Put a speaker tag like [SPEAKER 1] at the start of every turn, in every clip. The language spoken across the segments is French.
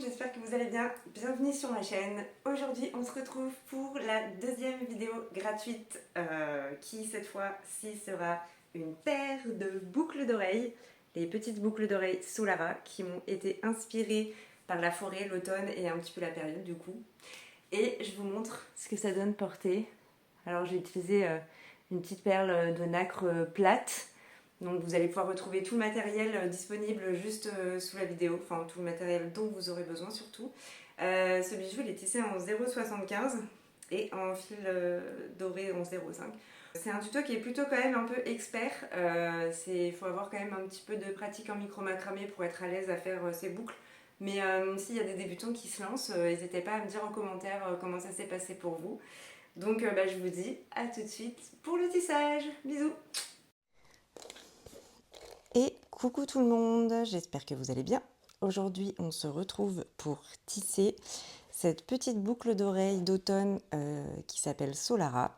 [SPEAKER 1] j'espère que vous allez bien. Bienvenue sur ma chaîne. Aujourd'hui, on se retrouve pour la deuxième vidéo gratuite qui, cette fois-ci, sera une paire de boucles d'oreilles. Les petites boucles d'oreilles Solara qui m'ont été inspirées par la forêt, l'automne et un petit peu la période du coup. Et je vous montre ce que ça donne portée. Alors, j'ai utilisé une petite perle de nacre plate. Donc vous allez pouvoir retrouver tout le matériel disponible juste sous la vidéo, enfin tout le matériel dont vous aurez besoin surtout. Ce bijou il est tissé en 0,75 et en fil doré en 0,5. C'est un tuto qui est plutôt quand même un peu expert, il faut avoir quand même un petit peu de pratique en micro macramé pour être à l'aise à faire ces boucles. Mais s'il y a des débutants qui se lancent, n'hésitez pas à me dire en commentaire comment ça s'est passé pour vous. Donc je vous dis à tout de suite pour le tissage. Bisous! Et coucou tout le monde, j'espère que vous allez bien. Aujourd'hui, on se retrouve pour tisser cette petite boucle d'oreille d'automne qui s'appelle Solara.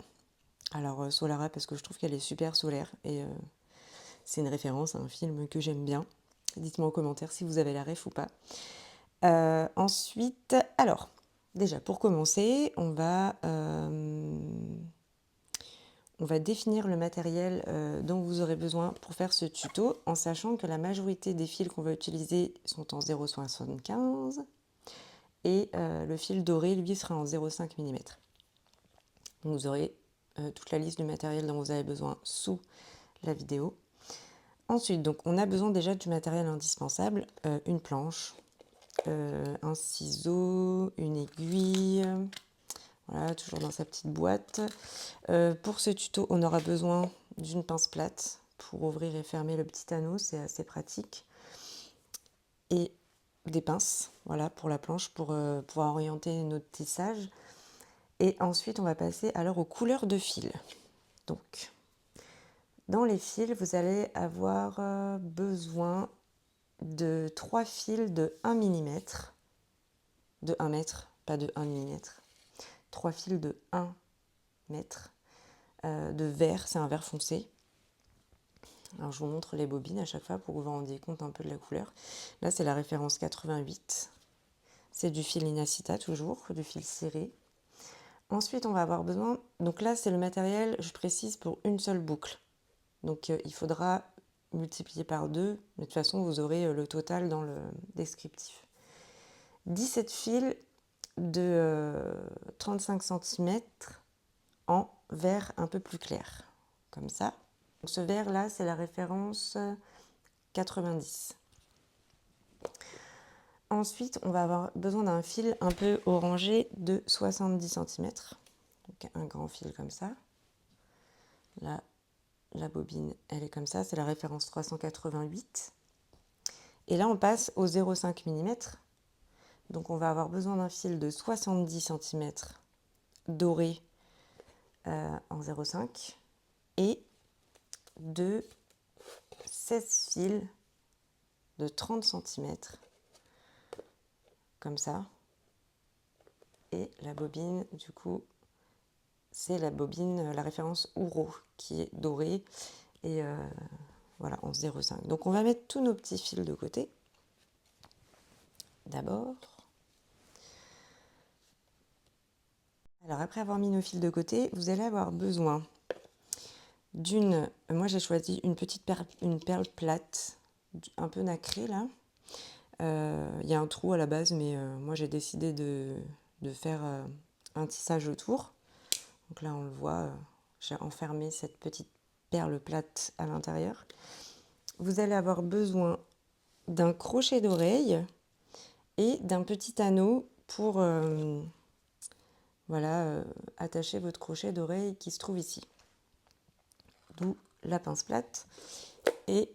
[SPEAKER 1] Alors Solara parce que je trouve qu'elle est super solaire et c'est une référence à un film que j'aime bien. Dites-moi en commentaire si vous avez la ref ou pas. Ensuite, alors, déjà pour commencer, on va définir le matériel dont vous aurez besoin pour faire ce tuto, en sachant que la majorité des fils qu'on va utiliser sont en 0,75 et le fil doré, lui, sera en 0,5 mm. Donc vous aurez toute la liste du matériel dont vous avez besoin sous la vidéo. Ensuite, donc, on a besoin déjà du matériel indispensable, une planche, un ciseau, une aiguille. Voilà, toujours dans sa petite boîte. Pour ce tuto, on aura besoin d'une pince plate pour ouvrir et fermer le petit anneau, c'est assez pratique. Et des pinces, voilà, pour la planche, pour pouvoir orienter notre tissage. Et ensuite, on va passer alors aux couleurs de fil. Donc, dans les fils, vous allez avoir besoin de 3 fils de 1 mm, de 1 mètre, pas de 1 mm. 3 fils de 1 mètre. De vert, c'est un vert foncé. Alors je vous montre les bobines à chaque fois pour que vous vous rendiez compte un peu de la couleur. Là c'est la référence 88. C'est du fil Inacita toujours, du fil ciré. Ensuite on va avoir besoin, donc là c'est le matériel, je précise, pour une seule boucle. Donc il faudra multiplier par 2, mais de toute façon vous aurez le total dans le descriptif. 17 fils de 35 cm en vert un peu plus clair, comme ça. Donc ce vert là c'est la référence 90. Ensuite on va avoir besoin d'un fil un peu orangé de 70 cm, donc un grand fil comme ça. Là la bobine elle est comme ça, c'est la référence 388. Et là on passe au 0,5 mm, donc on va avoir besoin d'un fil de 70 cm doré en 0,5 et de 16 fils de 30 cm comme ça. Et la bobine du coup c'est la bobine, la référence Ouro qui est dorée et voilà en 0,5. Donc on va mettre tous nos petits fils de côté d'abord. Alors après avoir mis nos fils de côté, vous allez avoir besoin d'une, moi j'ai choisi une petite perle, une perle plate, un peu nacrée là. Il y a un trou à la base, mais moi j'ai décidé de faire un tissage autour. Donc là on le voit, j'ai enfermé cette petite perle plate à l'intérieur. Vous allez avoir besoin d'un crochet d'oreille et d'un petit anneau pour voilà, attacher votre crochet d'oreille qui se trouve ici. D'où la pince plate et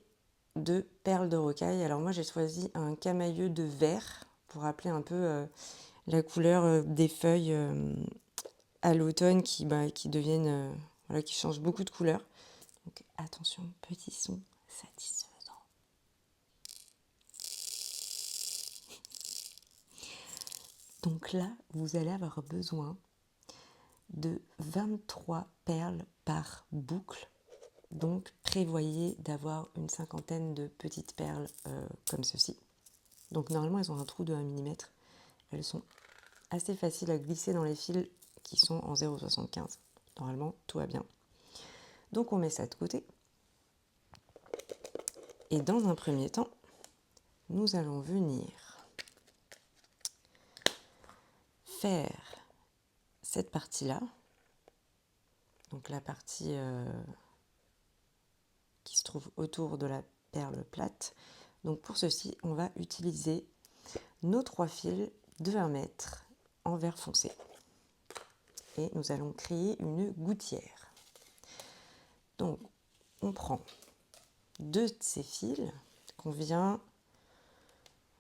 [SPEAKER 1] deux perles de rocaille. Alors moi j'ai choisi un camailleux de vert pour rappeler un peu la couleur des feuilles à l'automne qui deviennent, voilà, qui changent beaucoup de couleur. Donc attention, petit son satisfaisant. Donc là, vous allez avoir besoin de 23 perles par boucle. Donc prévoyez d'avoir une cinquantaine de petites perles comme ceci. Donc normalement elles ont un trou de 1 mm. elles sont assez faciles à glisser dans les fils qui sont en 0,75. Normalement, tout va bien. Donc on met ça de côté. Et dans un premier temps, nous allons venir faire cette partie-là. Donc la partie qui se trouve autour de la perle plate. Donc pour ceci, on va utiliser nos 3 fils de 1 mètre en vert foncé. Et nous allons créer une gouttière. Donc on prend 2 de ces fils qu'on vient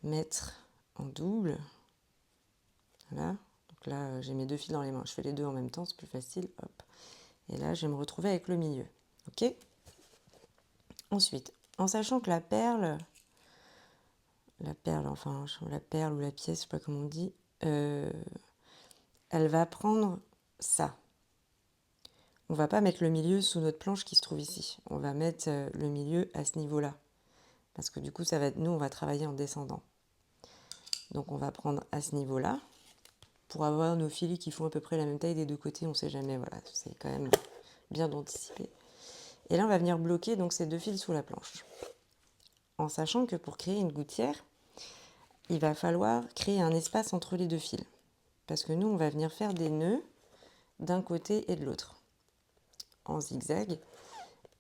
[SPEAKER 1] mettre en double. Voilà. Donc là, j'ai mes 2 fils dans les mains. Je fais les 2 en même temps, c'est plus facile. Hop. Et là, je vais me retrouver avec le milieu. Ok ? Ensuite, en sachant que la perle ou la pièce, je ne sais pas comment on dit, elle va prendre ça. On ne va pas mettre le milieu sous notre planche qui se trouve ici. On va mettre le milieu à ce niveau-là. Parce que du coup, nous, on va travailler en descendant. Donc, on va prendre à ce niveau-là. Pour avoir nos fils qui font à peu près la même taille des 2 côtés, on ne sait jamais. Voilà, c'est quand même bien d'anticiper. Et là, on va venir bloquer donc ces 2 fils sous la planche. En sachant que pour créer une gouttière, il va falloir créer un espace entre les 2 fils. Parce que nous, on va venir faire des nœuds d'un côté et de l'autre, en zigzag.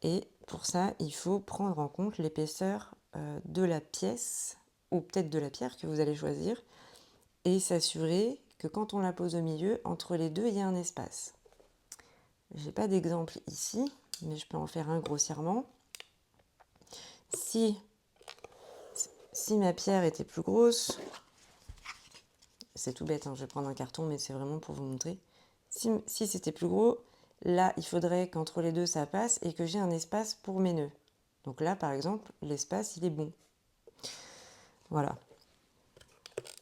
[SPEAKER 1] Et pour ça, il faut prendre en compte l'épaisseur de la pièce, ou peut-être de la pierre que vous allez choisir, et s'assurer que quand on la pose au milieu, entre les 2, il y a un espace. Je n'ai pas d'exemple ici, mais je peux en faire un grossièrement. Si ma pierre était plus grosse, c'est tout bête, hein, je vais prendre un carton, mais c'est vraiment pour vous montrer. Si c'était plus gros, là, il faudrait qu'entre les 2, ça passe et que j'ai un espace pour mes nœuds. Donc là, par exemple, l'espace, il est bon. Voilà.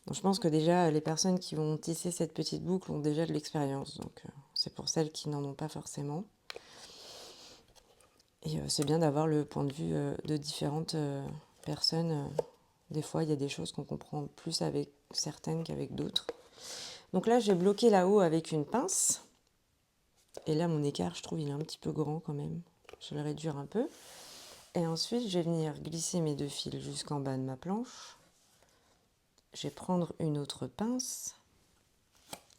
[SPEAKER 1] Donc, je pense que déjà, les personnes qui vont tisser cette petite boucle ont déjà de l'expérience. Donc, c'est pour celles qui n'en ont pas forcément. Et c'est bien d'avoir le point de vue de différentes personnes. Des fois, il y a des choses qu'on comprend plus avec certaines qu'avec d'autres. Donc là, j'ai bloqué là-haut avec une pince. Et là, mon écart, je trouve, il est un petit peu grand quand même. Je vais le réduire un peu. Et ensuite, je vais venir glisser mes 2 fils jusqu'en bas de ma planche. Je vais prendre une autre pince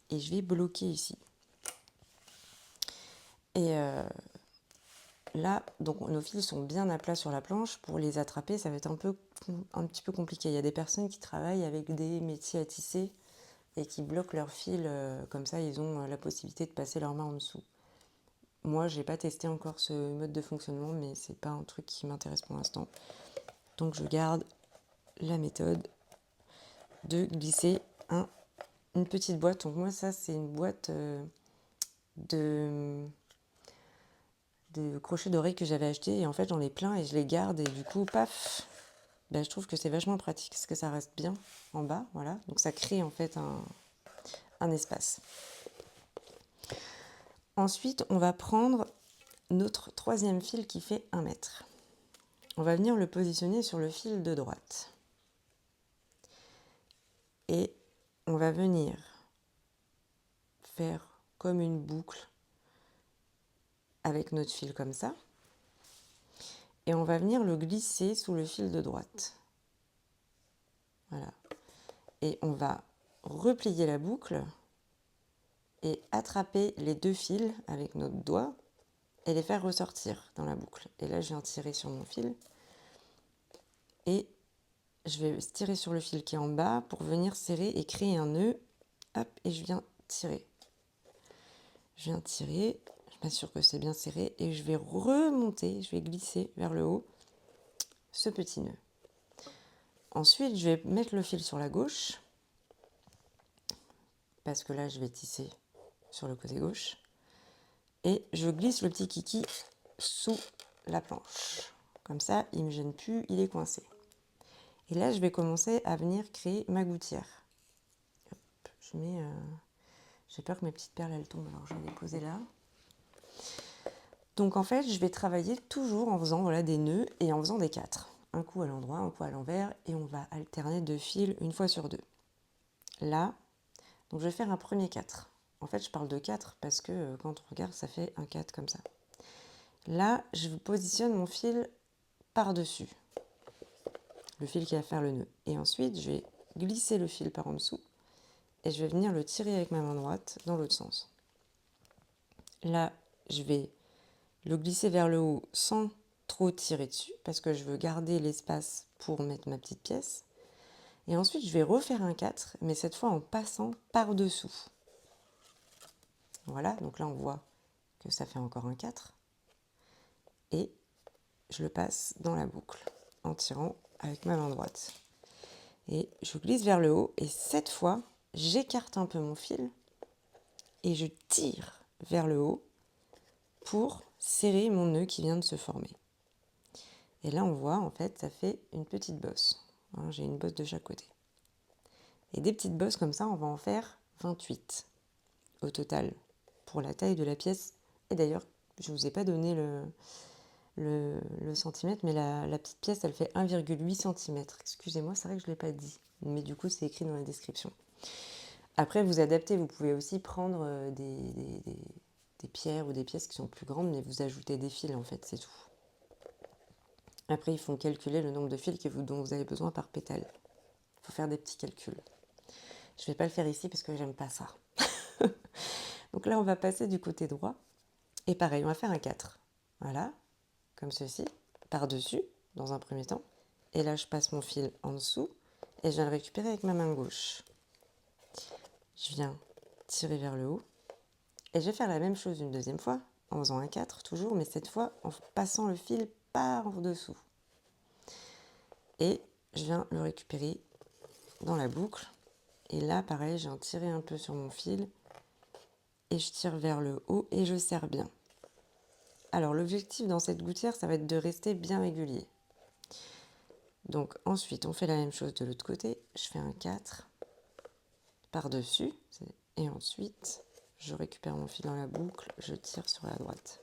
[SPEAKER 1] et je vais bloquer ici. Et là, donc nos fils sont bien à plat sur la planche. Pour les attraper, ça va être un petit peu compliqué. Il y a des personnes qui travaillent avec des métiers à tisser et qui bloquent leurs fils. Comme ça, ils ont la possibilité de passer leurs mains en dessous. Moi, je n'ai pas testé encore ce mode de fonctionnement, mais ce n'est pas un truc qui m'intéresse pour l'instant. Donc, je garde la méthode de glisser une petite boîte. Donc, moi, ça, c'est une boîte de crochets dorés que j'avais acheté. Et en fait, j'en ai plein et je les garde. Et du coup, paf, ben, je trouve que c'est vachement pratique parce que ça reste bien en bas. Voilà. Donc, ça crée en fait un espace. Ensuite, on va prendre notre 3e fil qui fait 1 mètre. On va venir le positionner sur le fil de droite. Et on va venir faire comme une boucle avec notre fil comme ça. Et on va venir le glisser sous le fil de droite. Voilà. Et on va replier la boucle et attraper les 2 fils avec notre doigt et les faire ressortir dans la boucle. Et là, je viens tirer sur mon fil et je vais tirer sur le fil qui est en bas pour venir serrer et créer un nœud. Hop, et je viens tirer. Je m'assure que c'est bien serré et je vais remonter, je vais glisser vers le haut ce petit nœud. Ensuite, je vais mettre le fil sur la gauche parce que là, je vais tisser sur le côté gauche et je glisse le petit kiki sous la planche. Comme ça, il ne me gêne plus, il est coincé. Et là, je vais commencer à venir créer ma gouttière. Hop, j'ai peur que mes petites perles, elles tombent, alors je vais les poser là. Donc en fait, je vais travailler toujours en faisant des nœuds et en faisant des 4. Un coup à l'endroit, un coup à l'envers, et on va alterner 2 fils une fois sur 2. Là, Donc je vais faire un premier 4. En fait, je parle de 4 parce que quand on regarde, ça fait un 4 comme ça. Là, je positionne mon fil par-dessus, le fil qui va faire le nœud. Et ensuite, je vais glisser le fil par en dessous et je vais venir le tirer avec ma main droite dans l'autre sens. Là, je vais le glisser vers le haut sans trop tirer dessus parce que je veux garder l'espace pour mettre ma petite pièce. Et ensuite, je vais refaire un 4, mais cette fois en passant par-dessous. Voilà, donc là, on voit que ça fait encore un 4. Et je le passe dans la boucle en tirant avec ma main droite. Et je glisse vers le haut et cette fois, j'écarte un peu mon fil et je tire vers le haut pour serrer mon nœud qui vient de se former. Et là, on voit, en fait, ça fait une petite bosse. Hein, j'ai une bosse de chaque côté. Et des petites bosses comme ça, on va en faire 28 au total pour la taille de la pièce. Et d'ailleurs, je ne vous ai pas donné le centimètre, mais la petite pièce, elle fait 1,8 cm. Excusez-moi, c'est vrai que je ne l'ai pas dit, mais du coup, c'est écrit dans la description. Après, vous adaptez, vous pouvez aussi prendre des pierres ou des pièces qui sont plus grandes, mais vous ajoutez des fils, en fait, c'est tout. Après, ils font calculer le nombre de fils dont vous avez besoin par pétale. Il faut faire des petits calculs. Je ne vais pas le faire ici parce que j'aime pas ça. Donc là, on va passer du côté droit. Et pareil, on va faire un 4. Voilà, comme ceci, par-dessus, dans un premier temps. Et là, je passe mon fil en dessous et je viens le récupérer avec ma main gauche. Je viens tirer vers le haut. Et je vais faire la même chose une deuxième fois, en faisant un 4 toujours, mais cette fois en passant le fil par-dessous. Et je viens le récupérer dans la boucle. Et là, pareil, je viens tirer un peu sur mon fil et je tire vers le haut et je serre bien. Alors, l'objectif dans cette gouttière, ça va être de rester bien régulier. Donc, ensuite, on fait la même chose de l'autre côté. Je fais un 4 par-dessus et ensuite, je récupère mon fil dans la boucle, je tire sur la droite.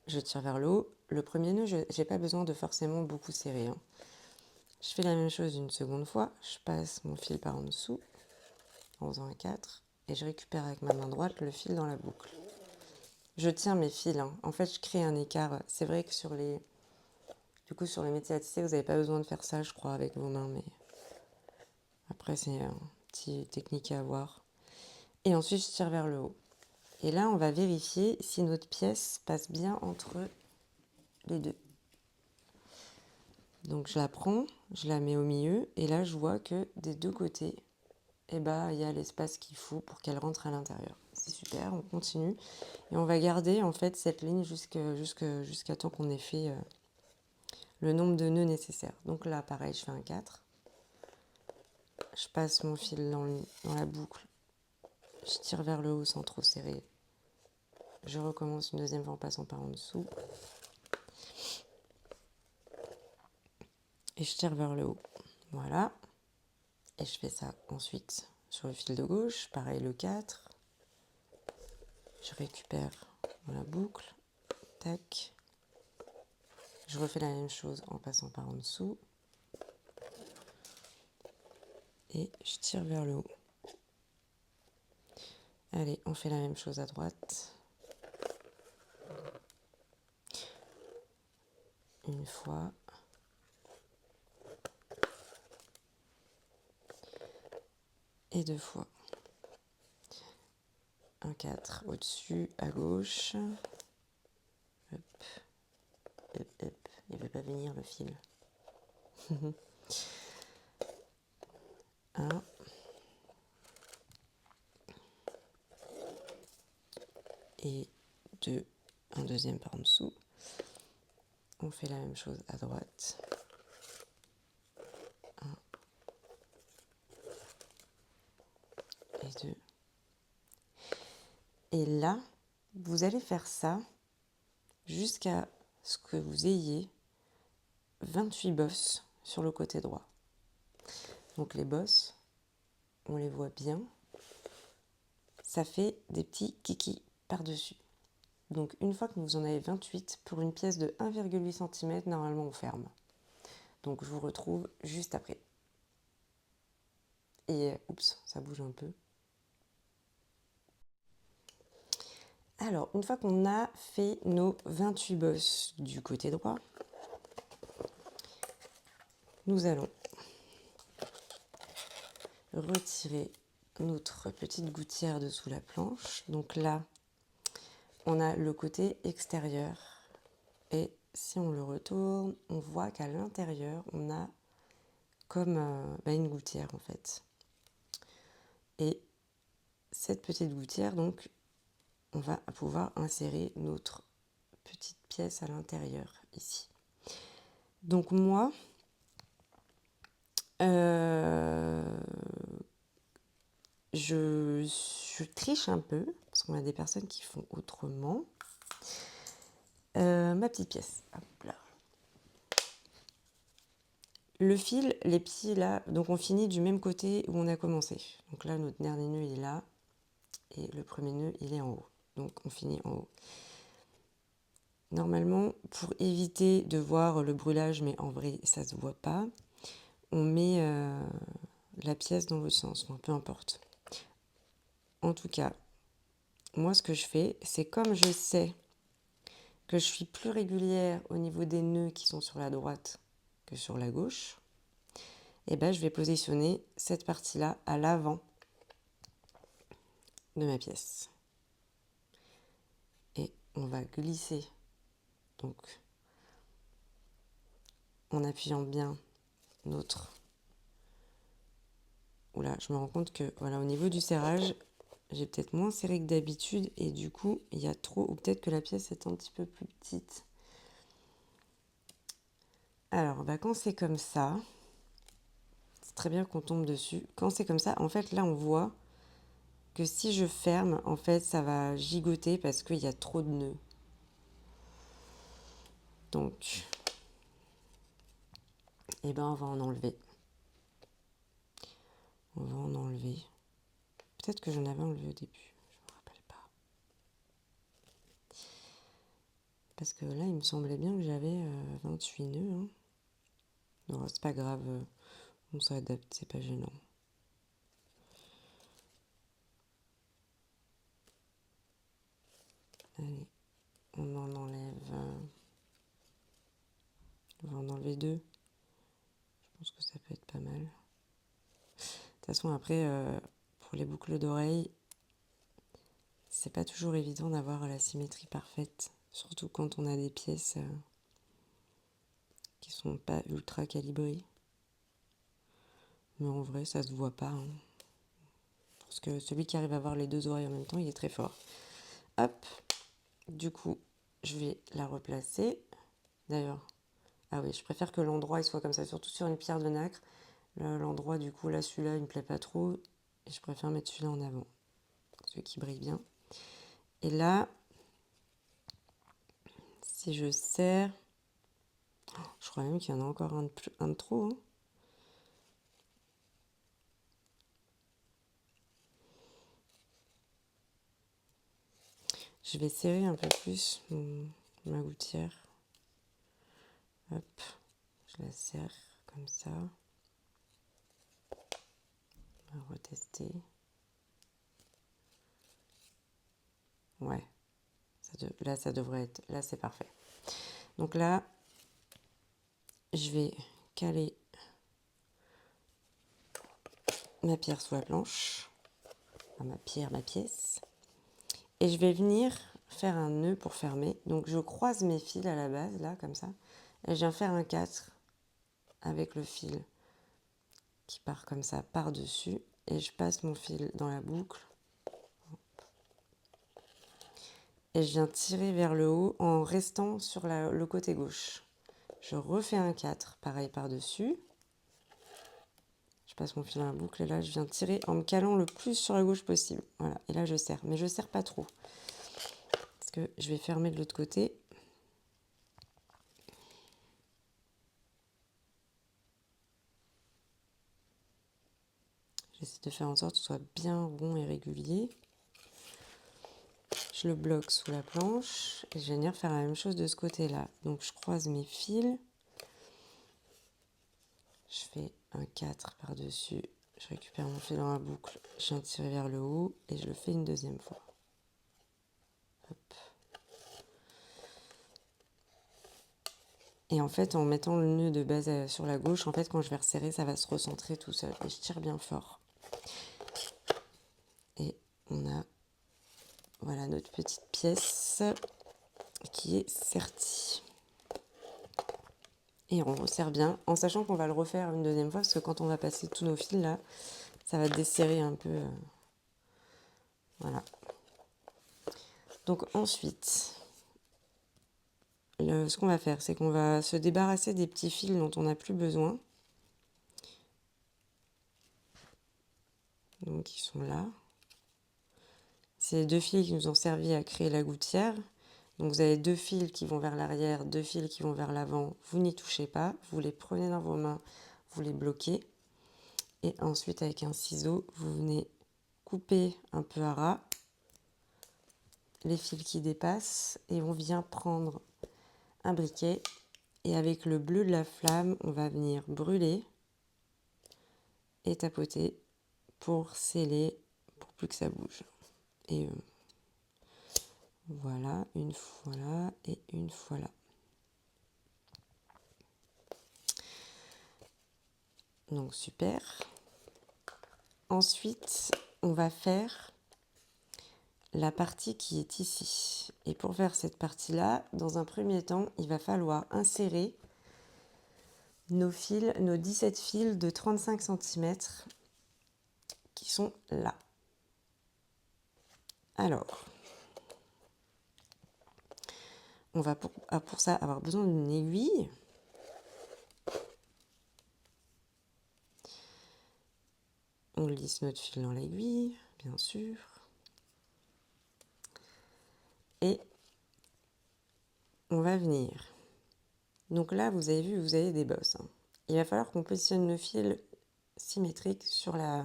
[SPEAKER 1] Je tire vers le haut. Le premier nœud, je n'ai pas besoin de forcément beaucoup serrer. Hein. Je fais la même chose une seconde fois. Je passe mon fil par en dessous en faisant un 4 et je récupère avec ma main droite le fil dans la boucle. Je tiens mes fils. Hein. En fait, je crée un écart. C'est vrai que sur les métiers à tisser, vous n'avez pas besoin de faire ça, je crois, avec vos mains. Mais après, c'est une petite technique à avoir. Et ensuite, je tire vers le haut. Et là, on va vérifier si notre pièce passe bien entre les deux. Donc, je la prends, je la mets au milieu. Et là, je vois que des deux côtés, il y a l'espace qu'il faut pour qu'elle rentre à l'intérieur. C'est super, on continue. Et on va garder en fait cette ligne jusqu'à temps qu'on ait fait le nombre de nœuds nécessaires. Donc là, pareil, je fais un 4. Je passe mon fil dans la boucle. Je tire vers le haut sans trop serrer. Je recommence une deuxième fois en passant par en dessous. Et je tire vers le haut. Voilà. Et je fais ça ensuite sur le fil de gauche. Pareil, le 4. Je récupère dans la boucle. Tac. Je refais la même chose en passant par en dessous. Et je tire vers le haut. Allez, on fait la même chose à droite. Une fois. Et deux fois. Un 4 au-dessus, à gauche. Hop, hop, hop. Il ne veut pas venir le fil. Un. Et deux. Un deuxième par en dessous. On fait la même chose à droite. Un. Et deux. Et là, vous allez faire ça jusqu'à ce que vous ayez 28 bosses sur le côté droit. Donc les bosses, on les voit bien, ça fait des petits kikis par-dessus. Donc une fois que vous en avez 28, pour une pièce de 1,8 cm, normalement on ferme. Donc je vous retrouve juste après. Et oups, ça bouge un peu. Alors, une fois qu'on a fait nos 28 bosses du côté droit, nous allons retirer notre petite gouttière de sous la planche. Donc là, on a le côté extérieur. Et si on le retourne, on voit qu'à l'intérieur, on a comme une gouttière en fait. Et cette petite gouttière, donc, on va pouvoir insérer notre petite pièce à l'intérieur ici. Donc moi, je triche un peu, parce qu'on a des personnes qui font autrement. Ma petite pièce, hop là. Le fil, les pieds là, donc on finit du même côté où on a commencé. Donc là, notre dernier nœud, il est là, et le premier nœud, il est en haut. Donc on finit en haut. Normalement, pour éviter de voir le brûlage, mais en vrai, ça se voit pas, on met la pièce dans l'autre sens, enfin, peu importe. En tout cas, moi, ce que je fais, c'est comme je sais que je suis plus régulière au niveau des nœuds qui sont sur la droite que sur la gauche, et ben, je vais positionner cette partie-là à l'avant de ma pièce. Et on va glisser, donc, en appuyant bien notre... Oula, je me rends compte que, voilà, au niveau du serrage, j'ai peut-être moins serré que d'habitude, et du coup, il y a trop, ou peut-être que la pièce est un petit peu plus petite. Alors, quand c'est comme ça, c'est très bien qu'on tombe dessus. Quand c'est comme ça, en fait, là, on voit que si je ferme, en fait, ça va gigoter parce qu'il y a trop de nœuds. Donc, on va en enlever. On va en enlever. Peut-être que j'en avais enlevé au début. Je ne me rappelle pas. Parce que là, il me semblait bien que j'avais 28 nœuds. Hein. Non, c'est pas grave. On s'adapte, c'est pas gênant. Allez, on en enlève. On va en enlever 2. Je pense que ça peut être pas mal. De toute façon, après, pour les boucles d'oreilles, c'est pas toujours évident d'avoir la symétrie parfaite. Surtout quand on a des pièces qui sont pas ultra calibrées. Mais en vrai, ça se voit pas. Hein. Parce que celui qui arrive à avoir les 2 oreilles en même temps, il est très fort. Hop. Du coup, je vais la replacer. D'ailleurs, ah oui, je préfère que l'endroit il soit comme ça, surtout sur une pierre de nacre. L'endroit, du coup, là, celui-là, il me plaît pas trop. Et je préfère mettre celui-là en avant. Celui qui brille bien. Et là, si je serre... Je crois même qu'il y en a encore un de trop. Hein. Je vais serrer un peu plus ma gouttière. Hop, je la serre comme ça. On va retester. Ouais, là ça devrait être... Là c'est parfait. Donc là, je vais caler ma pierre sous la planche. Enfin, ma pièce. Et je vais venir faire un nœud pour fermer. Donc je croise mes fils à la base, là, comme ça. Et je viens faire un 4 avec le fil qui part comme ça par-dessus. Et je passe mon fil dans la boucle. Et je viens tirer vers le haut en restant sur le côté gauche. Je refais un 4, pareil par-dessus. Je passe mon fil dans la boucle et là je viens tirer en me calant le plus sur la gauche possible. Voilà, et là je serre. Mais je serre pas trop. Parce que je vais fermer de l'autre côté. J'essaie de faire en sorte que ce soit bien rond et régulier. Je le bloque sous la planche et je vais venir faire la même chose de ce côté-là. Donc je croise mes fils. Je fais un 4 par-dessus. je récupère mon fil dans la boucle, je viens tirer vers le haut et je le fais une deuxième fois. Hop. Et en fait, en mettant le nœud de base sur la gauche, en fait, quand je vais resserrer, ça va se recentrer tout seul. Et je tire bien fort. Et on a, voilà, notre petite pièce qui est sertie. Et on resserre bien, en sachant qu'on va le refaire une deuxième fois, parce que quand on va passer tous nos fils là, ça va desserrer un peu. Voilà. Donc ensuite, ce qu'on va faire, c'est qu'on va se débarrasser des petits fils dont on n'a plus besoin. Donc ils sont là. C'est les 2 fils qui nous ont servi à créer la gouttière. Donc vous avez 2 fils qui vont vers l'arrière, 2 fils qui vont vers l'avant. Vous n'y touchez pas, vous les prenez dans vos mains, vous les bloquez. Et ensuite avec un ciseau, vous venez couper un peu à ras les fils qui dépassent et on vient prendre un briquet et avec le bleu de la flamme, on va venir brûler et tapoter pour sceller, pour plus que ça bouge. Et voilà, une fois là et une fois là. Donc super. Ensuite, on va faire la partie qui est ici. Et pour faire cette partie-là, dans un premier temps, il va falloir insérer nos fils, nos 17 fils de 35 cm qui sont là. Alors, on va pour ça avoir besoin d'une aiguille. On glisse notre fil dans l'aiguille, bien sûr. Et on va venir. Donc là, vous avez vu, vous avez des bosses. Il va falloir qu'on positionne nos fils symétriques sur la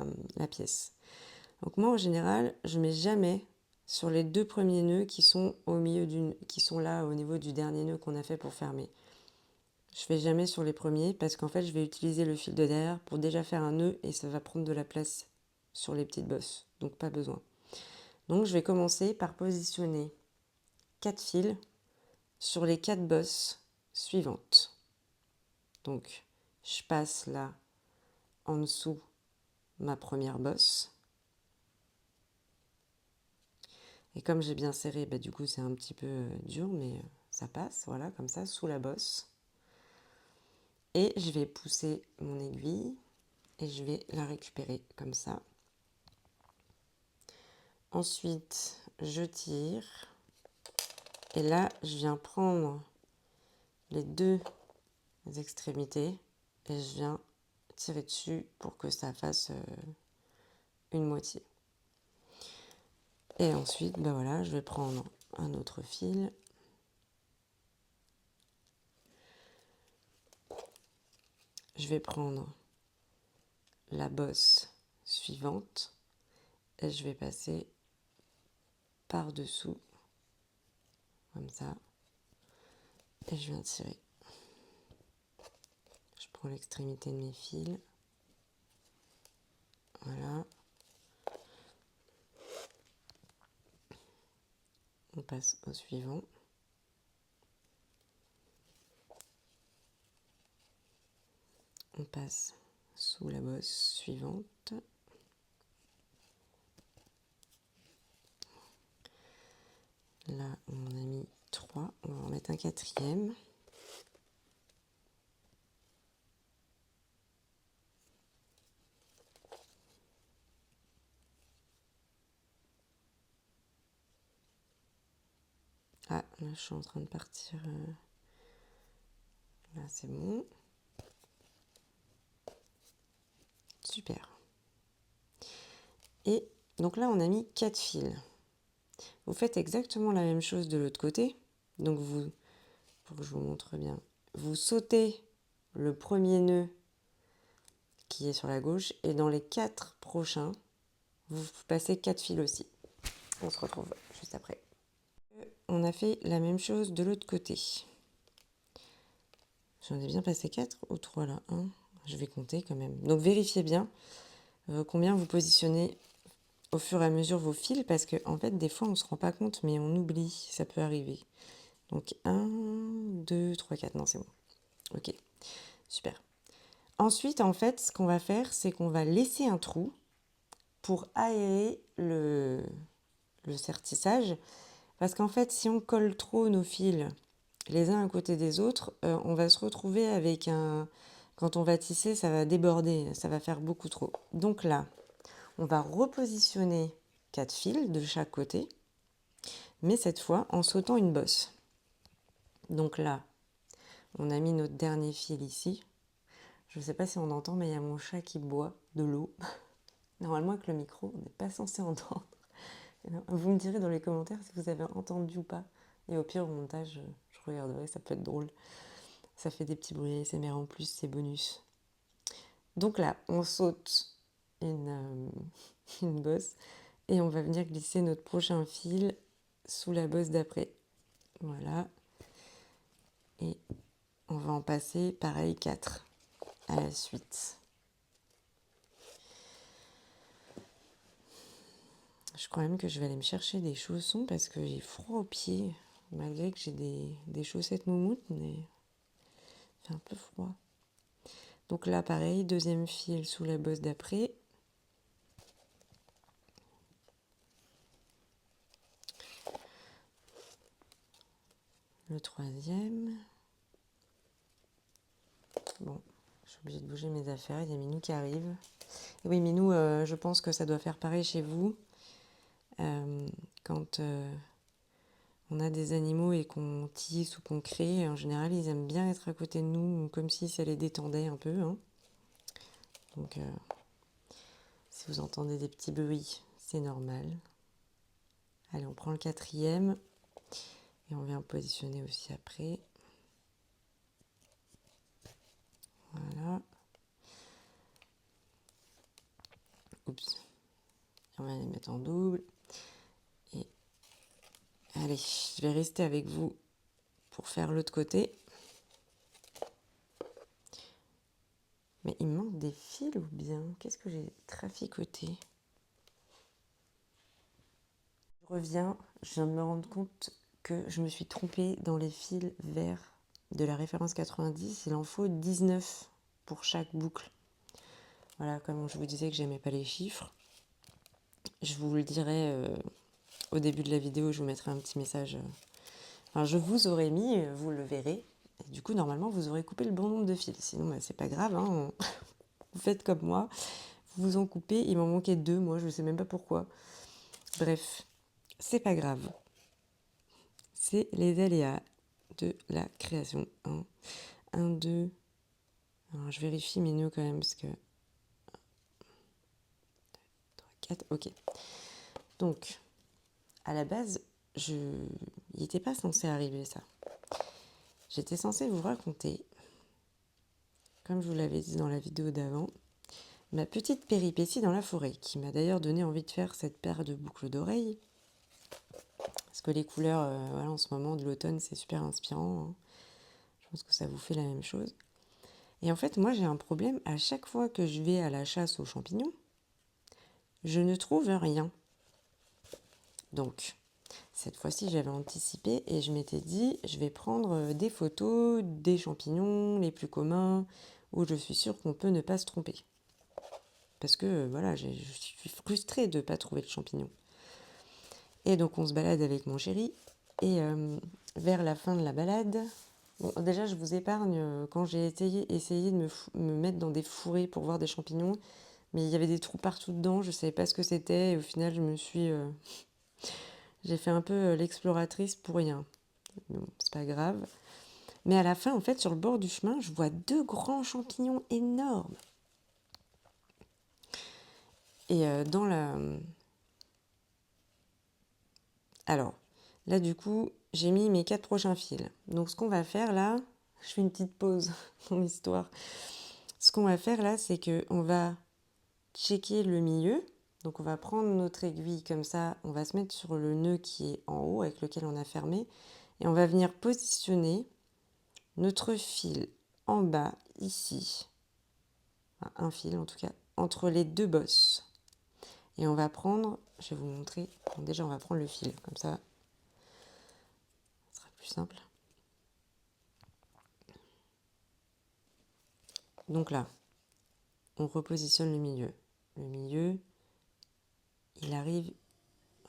[SPEAKER 1] pièce. Donc moi, en général, je mets jamais sur les 2 premiers nœuds qui sont au milieu qui sont là au niveau du dernier nœud qu'on a fait pour fermer. Je fais jamais sur les premiers parce qu'en fait, je vais utiliser le fil de derrière pour déjà faire un nœud et ça va prendre de la place sur les petites bosses. Donc pas besoin. Donc je vais commencer par positionner 4 fils sur les 4 bosses suivantes. Donc je passe là en dessous ma première bosse. Et comme j'ai bien serré, du coup c'est un petit peu dur, mais ça passe, voilà, comme ça, sous la bosse. Et je vais pousser mon aiguille et je vais la récupérer comme ça. Ensuite, je tire. Et là, je viens prendre les 2 extrémités et je viens tirer dessus pour que ça fasse une moitié. Et ensuite, voilà, je vais prendre un autre fil. Je vais prendre la bosse suivante et je vais passer par-dessous, comme ça, et je viens tirer. Je prends l'extrémité de mes fils. Voilà. On passe au suivant. On passe sous la bosse suivante. Là, on en a mis 3. On va en mettre un 4e. Ah, là, je suis en train de partir. Là, c'est bon. Super. Et donc là, on a mis 4 fils. Vous faites exactement la même chose de l'autre côté. Donc, pour que je vous montre bien, vous sautez le premier nœud qui est sur la gauche et dans les 4 prochains, vous passez 4 fils aussi. On se retrouve juste après. On a fait la même chose de l'autre côté. J'en ai bien passé 4 ou 3 là. 1. Je vais compter quand même. Donc vérifiez bien. combien vous positionnez au fur et à mesure vos fils, parce que en fait, des fois, on ne se rend pas compte, mais on oublie, ça peut arriver. Donc 1, 2, 3, 4, non, c'est bon. Ok, super. Ensuite, en fait, ce qu'on va faire, c'est qu'on va laisser un trou pour aérer le sertissage. Parce qu'en fait, si on colle trop nos fils les uns à côté des autres, on va se retrouver avec un... Quand on va tisser, ça va déborder, ça va faire beaucoup trop. Donc là, on va repositionner 4 fils de chaque côté, mais cette fois en sautant une bosse. Donc là, on a mis notre dernier fil ici. Je ne sais pas si on entend, mais il y a mon chat qui boit de l'eau. Normalement, avec le micro, on n'est pas censé entendre. Vous me direz dans les commentaires si vous avez entendu ou pas. Et au pire, au montage, je regarderai, ça peut être drôle. Ça fait des petits bruits ASMR en plus, c'est bonus. Donc là, on saute une bosse et on va venir glisser notre prochain fil sous la bosse d'après. Voilà. Et on va en passer, pareil, 4 à la suite. Je crois même que je vais aller me chercher des chaussons parce que j'ai froid aux pieds. Malgré que j'ai des chaussettes moumoutes, mais il fait un peu froid. Donc là, pareil, deuxième fil sous la bosse d'après. Le troisième. Bon, je suis obligée de bouger mes affaires. Il y a Minou qui arrive. Et oui, Minou, je pense que ça doit faire pareil chez vous. Quand on a des animaux et qu'on tisse ou qu'on crée, en général, ils aiment bien être à côté de nous, comme si ça les détendait un peu. Hein. Donc, si vous entendez des petits bruits, c'est normal. Allez, on prend le quatrième et on vient positionner aussi après. Voilà. Oups. On va les mettre en double. Et allez, je vais rester avec vous pour faire l'autre côté. Mais il me manque des fils ou bien? Qu'est-ce que j'ai traficoté? Je reviens, je viens de me rendre compte que je me suis trompée dans les fils verts de la référence 90. Il en faut 19 pour chaque boucle. Voilà, comme je vous disais que j'aimais pas les chiffres. Je vous le dirai au début de la vidéo, je vous mettrai un petit message. Enfin, je vous aurais mis, vous le verrez. Et du coup, normalement, vous aurez coupé le bon nombre de fils. Sinon, bah, c'est pas grave, hein, vous faites comme moi. Vous vous en coupez, il m'en manquait 2, moi, je sais même pas pourquoi. Bref, c'est pas grave. C'est les aléas de la création. 1, 2. Alors, je vérifie mes nœuds quand même parce que. 3, 4, ok. Donc, à la base, il n'était pas censé arriver ça. J'étais censée vous raconter, comme je vous l'avais dit dans la vidéo d'avant, ma petite péripétie dans la forêt, qui m'a d'ailleurs donné envie de faire cette paire de boucles d'oreilles. Parce que les couleurs, voilà, en ce moment de l'automne, c'est super inspirant. Hein. Je pense que ça vous fait la même chose. Et en fait, moi, j'ai un problème. À chaque fois que je vais à la chasse aux champignons, je ne trouve rien. Donc, cette fois-ci, j'avais anticipé et je m'étais dit, je vais prendre des photos des champignons les plus communs, où je suis sûre qu'on peut ne pas se tromper. Parce que, voilà, je suis frustrée de ne pas trouver de champignons. Et donc, on se balade avec mon chéri. Et vers la fin de la balade... Bon, déjà, je vous épargne quand j'ai essayé de me mettre dans des fourrés pour voir des champignons. Mais il y avait des trous partout dedans, je ne savais pas ce que c'était. Et au final, j'ai fait un peu l'exploratrice pour rien. Bon, c'est pas grave. Mais à la fin, en fait, sur le bord du chemin, je vois 2 grands champignons énormes. Et dans la... Alors, là, du coup, j'ai mis mes 4 prochains fils. Donc, ce qu'on va faire là, je fais une petite pause dans l'histoire. Ce qu'on va faire là, c'est qu'on va checker le milieu. Donc, on va prendre notre aiguille comme ça. On va se mettre sur le nœud qui est en haut, avec lequel on a fermé. Et on va venir positionner notre fil en bas, ici. Enfin, un fil en tout cas, entre les deux bosses. Et on va prendre, je vais vous montrer, bon, déjà on va prendre le fil, comme ça, ce sera plus simple. Donc là, on repositionne le milieu. Le milieu, il arrive...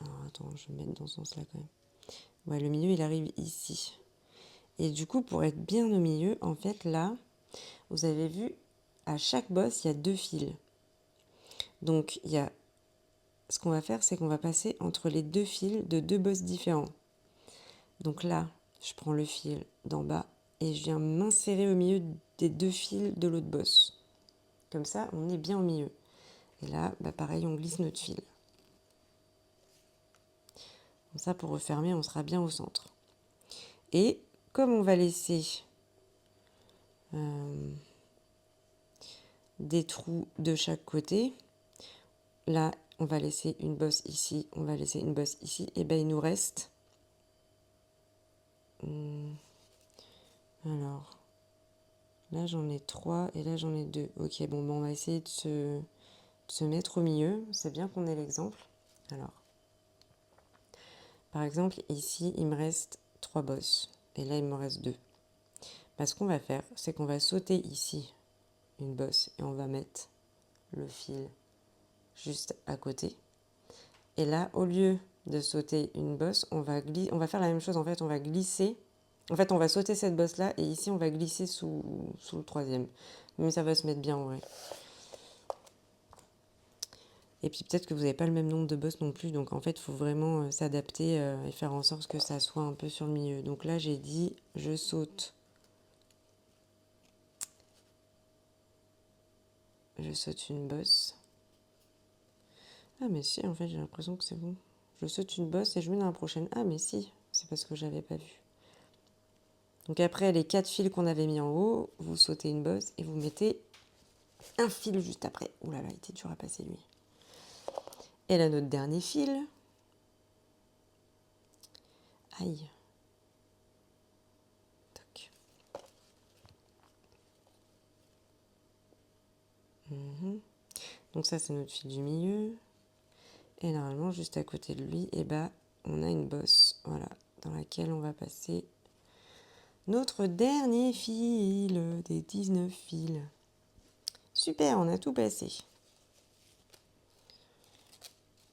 [SPEAKER 1] Alors, attends, je vais me mettre dans ce sens-là quand même. Ouais, le milieu, il arrive ici. Et du coup, pour être bien au milieu, en fait, là, vous avez vu, à chaque bosse, il y a 2 fils. Donc, il y a... ce qu'on va faire, c'est qu'on va passer entre les 2 fils de 2 bosses différents. Donc là, je prends le fil d'en bas et je viens m'insérer au milieu des 2 fils de l'autre bosse. Comme ça, on est bien au milieu. Et là, bah pareil, on glisse notre fil. Comme ça, pour refermer, on sera bien au centre. Et comme on va laisser des trous de chaque côté, là, on va laisser une bosse ici, on va laisser une bosse ici, et ben il nous reste... alors, là j'en ai 3 et là j'en ai 2. Ok, bon, on va essayer de se mettre au milieu. C'est bien qu'on ait l'exemple. Alors, par exemple, ici, il me reste 3 bosses. Et là, il me reste 2. Bah, ce qu'on va faire, c'est qu'on va sauter ici une bosse et on va mettre le fil juste à côté. Et là, au lieu de sauter une bosse, on va faire la même chose. En fait, on va glisser. En fait, on va sauter cette bosse-là et ici, on va glisser sous le 3e. Mais ça va se mettre bien en vrai. Et puis peut-être que vous n'avez pas le même nombre de bosses non plus. Donc en fait, il faut vraiment s'adapter et faire en sorte que ça soit un peu sur le milieu. Donc là, j'ai dit, je saute. Je saute une bosse. Ah mais si, en fait, j'ai l'impression que c'est bon. Je saute une bosse et je mets dans la prochaine. Ah mais si, c'est parce que j'avais pas vu. Donc après les 4 fils qu'on avait mis en haut, vous sautez une bosse et vous mettez un fil juste après. Ouh là là, il était dur à passer lui. Et là, notre dernier fil. Aïe. Toc. Donc ça, c'est notre fil du milieu. Et normalement, juste à côté de lui, eh ben, on a une bosse, voilà, dans laquelle on va passer notre dernier fil des 19 fils. Super, on a tout passé.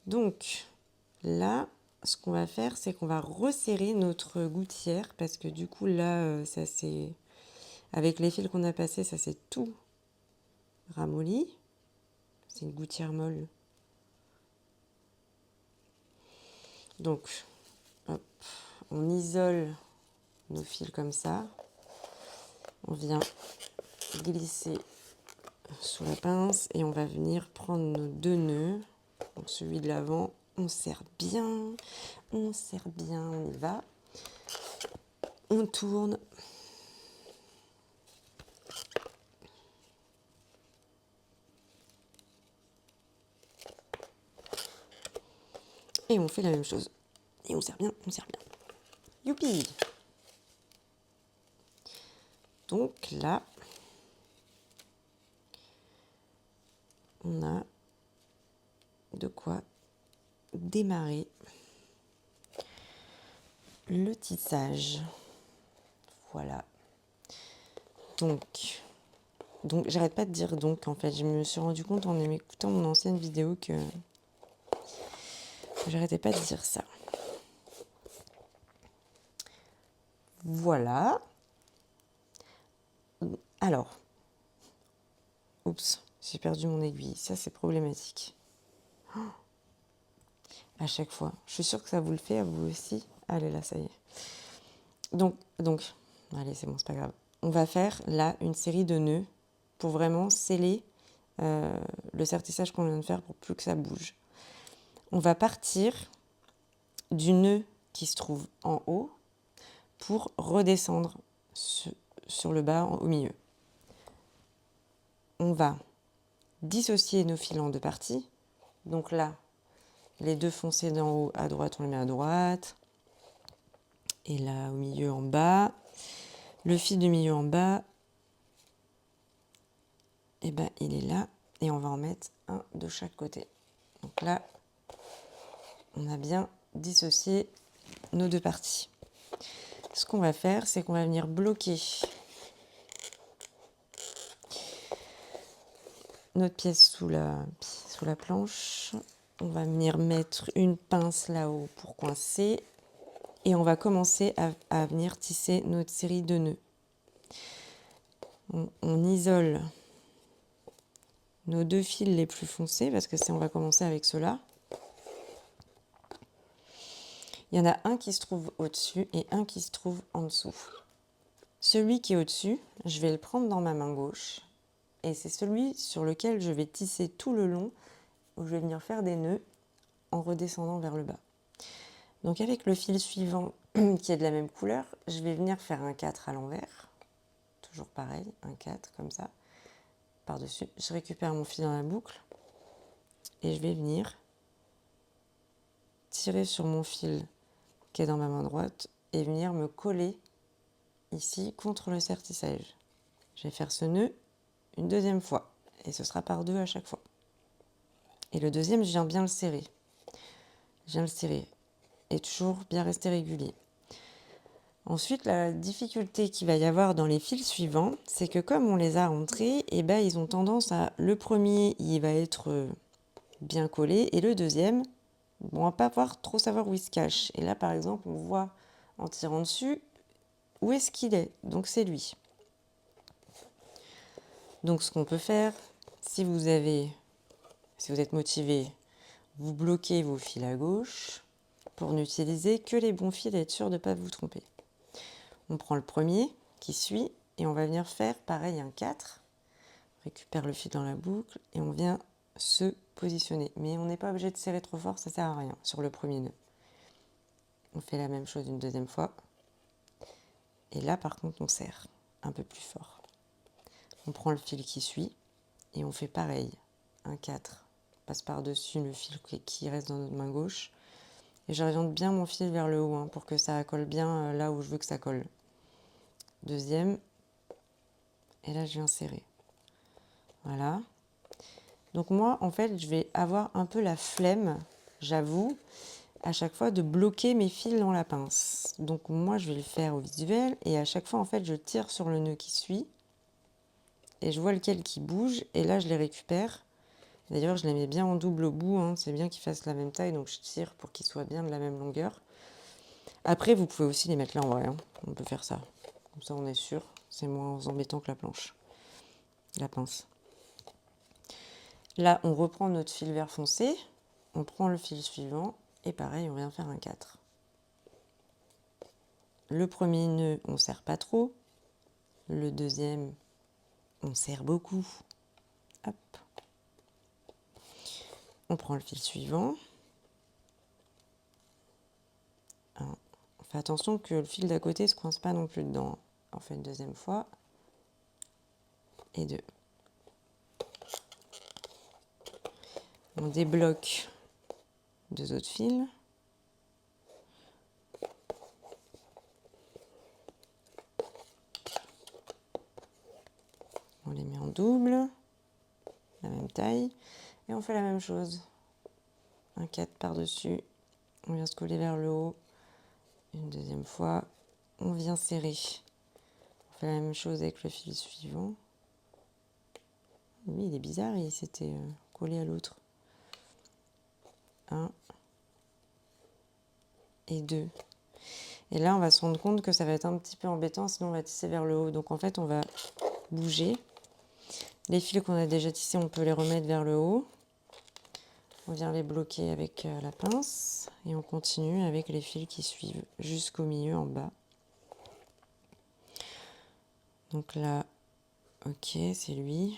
[SPEAKER 1] Donc là, ce qu'on va faire, c'est qu'on va resserrer notre gouttière parce que du coup là, ça c'est avec les fils qu'on a passés, ça s'est tout ramolli. C'est une gouttière molle. Donc, hop, on isole nos fils comme ça. On vient glisser sous la pince et on va venir prendre nos 2 nœuds. Donc celui de l'avant, on serre bien, on y va. On tourne. Et on fait la même chose. Et on serre bien, on serre bien. Youpi! Donc là, on a de quoi démarrer le tissage. Voilà. Donc j'arrête pas de dire donc, en fait. Je me suis rendu compte en écoutant mon ancienne vidéo que j'arrêtais pas de dire ça. Voilà. Alors. Oups, j'ai perdu mon aiguille. Ça, c'est problématique. Oh, à chaque fois. Je suis sûre que ça vous le fait à vous aussi. Allez, là, ça y est. Donc, allez, c'est bon, c'est pas grave. On va faire là une série de nœuds pour vraiment sceller le serre-tissage qu'on vient de faire pour plus que ça bouge. On va partir du nœud qui se trouve en haut pour redescendre sur le bas au milieu. On va dissocier nos fils en 2 parties. Donc là, les 2 foncés d'en haut à droite, on les met à droite. Et là, au milieu, en bas. Le fil du milieu en bas, eh ben, il est là. et on va en mettre un de chaque côté. Donc là, on a bien dissocié nos deux parties. Ce qu'on va faire, c'est qu'on va venir bloquer notre pièce sous la planche. On va venir mettre une pince là-haut pour coincer et on va commencer à venir tisser notre série de nœuds. On isole nos deux fils les plus foncés parce que on va commencer avec ceux-là. Il y en a un qui se trouve au-dessus et un qui se trouve en dessous. Celui qui est au-dessus, je vais le prendre dans ma main gauche et c'est celui sur lequel je vais tisser tout le long, où je vais venir faire des nœuds en redescendant vers le bas. Donc avec le fil suivant qui est de la même couleur, je vais venir faire un 4 à l'envers. Toujours pareil, un 4 comme ça, par-dessus. Je récupère mon fil dans la boucle et je vais venir tirer sur mon fil qui est dans ma main droite et venir me coller ici contre le sertissage. Je vais faire ce nœud une deuxième fois et ce sera par deux à chaque fois. Et le deuxième, je viens bien le serrer. Je viens le serrer et toujours bien rester régulier. Ensuite, la difficulté qu'il va y avoir dans les fils suivants, c'est que comme on les a rentrés, eh ben, ils ont tendance à... Le premier, il va être bien collé et le deuxième, on va pas trop savoir où il se cache. Et là, par exemple, on voit en tirant dessus où est-ce qu'il est. Donc, c'est lui. Donc, ce qu'on peut faire, si vous êtes motivé, vous bloquez vos fils à gauche pour n'utiliser que les bons fils et être sûr de ne pas vous tromper. On prend le premier qui suit et on va venir faire pareil un 4. On récupère le fil dans la boucle et on vient se positionner. Mais on n'est pas obligé de serrer trop fort, ça ne sert à rien sur le premier nœud. On fait la même chose une deuxième fois. Et là par contre on serre un peu plus fort. On prend le fil qui suit et on fait pareil, un 4. On passe par-dessus le fil qui reste dans notre main gauche. Et j'oriente bien mon fil vers le haut pour que ça colle bien là où je veux que ça colle. Deuxième. Et là, je viens serrer. Voilà. Donc moi, en fait, je vais avoir un peu la flemme, j'avoue, à chaque fois de bloquer mes fils dans la pince. Donc moi, je vais le faire au visuel et à chaque fois, en fait, je tire sur le nœud qui suit et je vois lequel qui bouge et là, je les récupère. D'ailleurs, je les mets bien en double au bout, c'est bien qu'ils fassent la même taille, donc je tire pour qu'ils soient bien de la même longueur. Après, vous pouvez aussi les mettre là en vrai, on peut faire ça. Comme ça, on est sûr, c'est moins embêtant que la planche, la pince. Là, on reprend notre fil vert foncé, on prend le fil suivant et pareil, on vient faire un 4. Le premier nœud, on ne serre pas trop. Le deuxième, on serre beaucoup. Hop. On prend le fil suivant. On fait attention que le fil d'à côté ne se coince pas non plus dedans. On fait une deuxième fois. Et deux. On débloque deux autres fils. On les met en double, la même taille, et on fait la même chose. Un 4 par-dessus, on vient se coller vers le haut. Une deuxième fois, on vient serrer. On fait la même chose avec le fil suivant. Lui, il est bizarre, il s'était collé à l'autre. 1 et 2. Et là, on va se rendre compte que ça va être un petit peu embêtant, sinon on va tisser vers le haut. Donc en fait, on va bouger. Les fils qu'on a déjà tissés, on peut les remettre vers le haut. On vient les bloquer avec la pince et on continue avec les fils qui suivent jusqu'au milieu en bas. Donc là, ok, c'est lui.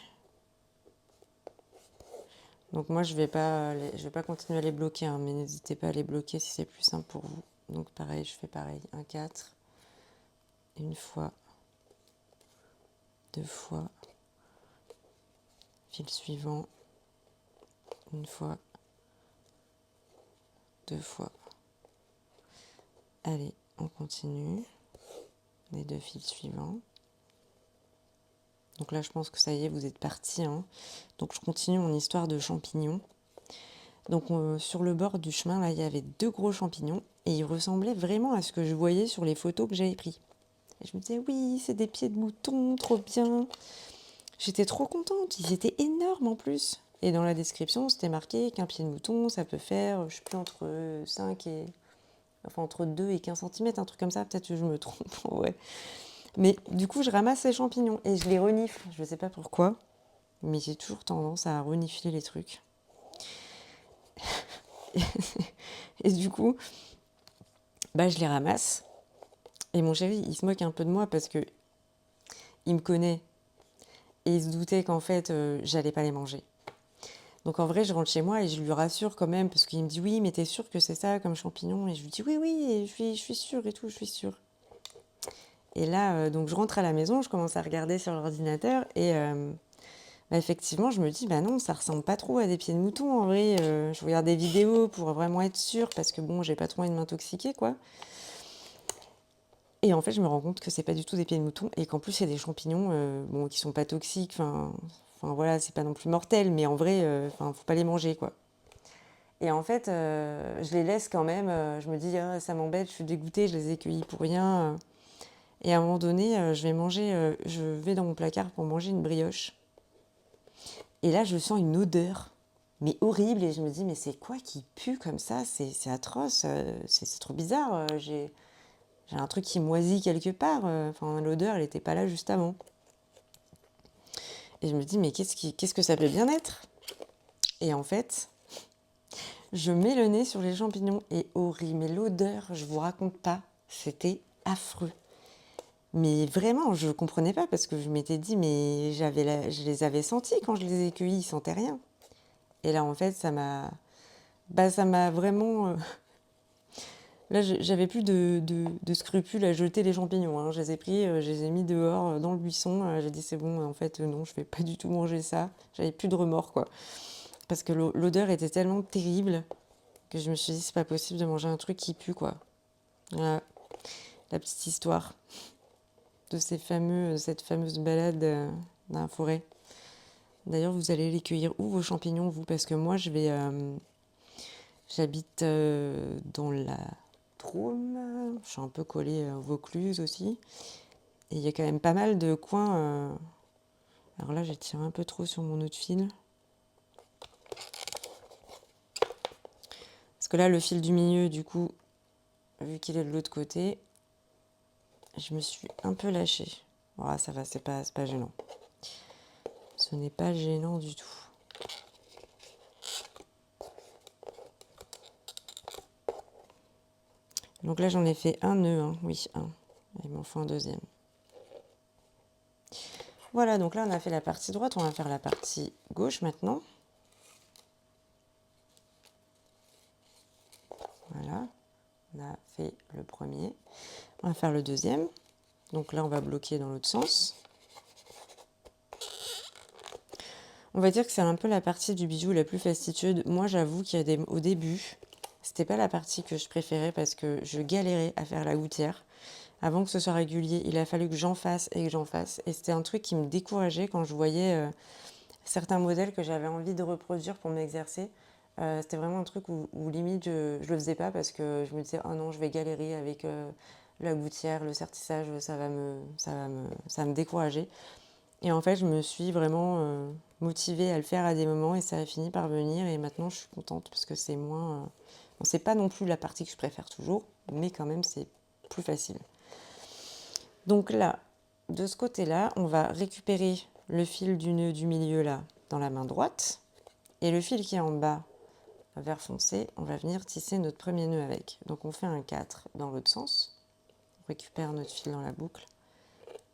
[SPEAKER 1] Donc moi, je vais pas continuer à les bloquer, mais n'hésitez pas à les bloquer si c'est plus simple pour vous. Donc pareil, je fais pareil, un 4, une fois, deux fois, fil suivant, une fois, deux fois. Allez, on continue. Les deux fils suivants. Donc là, je pense que ça y est, vous êtes partis, hein. Donc je continue mon histoire de champignons. Donc sur le bord du chemin, là, il y avait 2 gros champignons et ils ressemblaient vraiment à ce que je voyais sur les photos que j'avais prises. Et je me disais, oui, c'est des pieds de mouton, trop bien. J'étais trop contente, ils étaient énormes en plus. Et dans la description, c'était marqué qu'un pied de mouton, ça peut faire, je sais plus, entre 2 et 15 centimètres, un truc comme ça, peut-être que je me trompe, ouais. Mais du coup, je ramasse les champignons et je les renifle. Je ne sais pas pourquoi, mais j'ai toujours tendance à renifler les trucs. Et du coup, bah, je les ramasse. Et mon chéri, il se moque un peu de moi parce que il me connaît et il se doutait qu'en fait, j'allais pas les manger. Donc en vrai, je rentre chez moi et je lui rassure quand même parce qu'il me dit oui, mais t'es sûre que c'est ça comme champignon? Et je lui dis oui, oui, et je suis sûre et tout, je suis sûre. Et là, donc je rentre à la maison, je commence à regarder sur l'ordinateur et bah, effectivement, je me dis bah non, ça ressemble pas trop à des pieds de mouton en vrai. Je regarde des vidéos pour vraiment être sûre parce que bon, j'ai pas trop envie de m'intoxiquer quoi. Et en fait, je me rends compte que c'est pas du tout des pieds de mouton et qu'en plus, c'est des champignons bon, qui sont pas toxiques. Enfin voilà, c'est pas non plus mortel, mais en vrai, enfin, faut pas les manger quoi. Et en fait, je les laisse quand même. Je me dis, ah, ça m'embête, je suis dégoûtée, je les ai cueillis pour rien. Et à un moment donné, je vais dans mon placard pour manger une brioche. Et là, je sens une odeur, mais horrible. Et je me dis, mais c'est quoi qui pue comme ça? C'est atroce, c'est trop bizarre. J'ai un truc qui moisit quelque part. Enfin, l'odeur, elle n'était pas là juste avant. Et je me dis, mais qu'est-ce que ça peut bien être? Et en fait, je mets le nez sur les champignons et horrible. Mais l'odeur, je vous raconte pas, c'était affreux. Mais vraiment, je ne comprenais pas parce que je m'étais dit, mais je les avais sentis quand je les ai cueillis, ils sentaient rien. Et là, en fait, ça m'a vraiment. Là, j'avais plus de scrupules à jeter les champignons, hein. Je les ai pris, je les ai mis dehors dans le buisson. J'ai dit, c'est bon, en fait, non, je vais pas du tout manger ça. J'avais plus de remords, quoi. Parce que l'odeur était tellement terrible que je me suis dit, c'est pas possible de manger un truc qui pue, quoi. Voilà, la petite histoire de cette fameuse balade dans la forêt. D'ailleurs, vous allez les cueillir où vos champignons, vous? Parce que moi, j'habite dans la Drôme. Je suis un peu collée au Vaucluse aussi. Et il y a quand même pas mal de coins. Alors là, j'ai tiré un peu trop sur mon autre fil. Parce que là, le fil du milieu, du coup, vu qu'il est de l'autre côté, je me suis un peu lâchée. Voilà, ça va, c'est pas gênant. Ce n'est pas gênant du tout. Donc là, j'en ai fait un nœud, hein. Oui, un. Il m'en faut un deuxième. Voilà, donc là, on a fait la partie droite. On va faire la partie gauche maintenant. Voilà, on a fait le premier. On va faire le deuxième. Donc là, on va bloquer dans l'autre sens. On va dire que c'est un peu la partie du bijou la plus fastidieuse. Moi, j'avoue qu'au début, c'était pas la partie que je préférais parce que je galérais à faire la gouttière. Avant que ce soit régulier, il a fallu que j'en fasse et que j'en fasse. Et c'était un truc qui me décourageait quand je voyais certains modèles que j'avais envie de reproduire pour m'exercer. C'était vraiment un truc où limite je le faisais pas parce que je me disais, oh non, je vais galérer avec la gouttière, le sertissage, ça va me décourager. Et en fait, je me suis vraiment motivée à le faire à des moments et ça a fini par venir. Et maintenant, je suis contente parce que c'est moins. Bon, c'est pas non plus la partie que je préfère toujours, mais quand même, c'est plus facile. Donc là, de ce côté-là, on va récupérer le fil du nœud du milieu là dans la main droite. Et le fil qui est en bas, vert foncé, on va venir tisser notre premier nœud avec. Donc on fait un 4 dans l'autre sens. On récupère notre fil dans la boucle.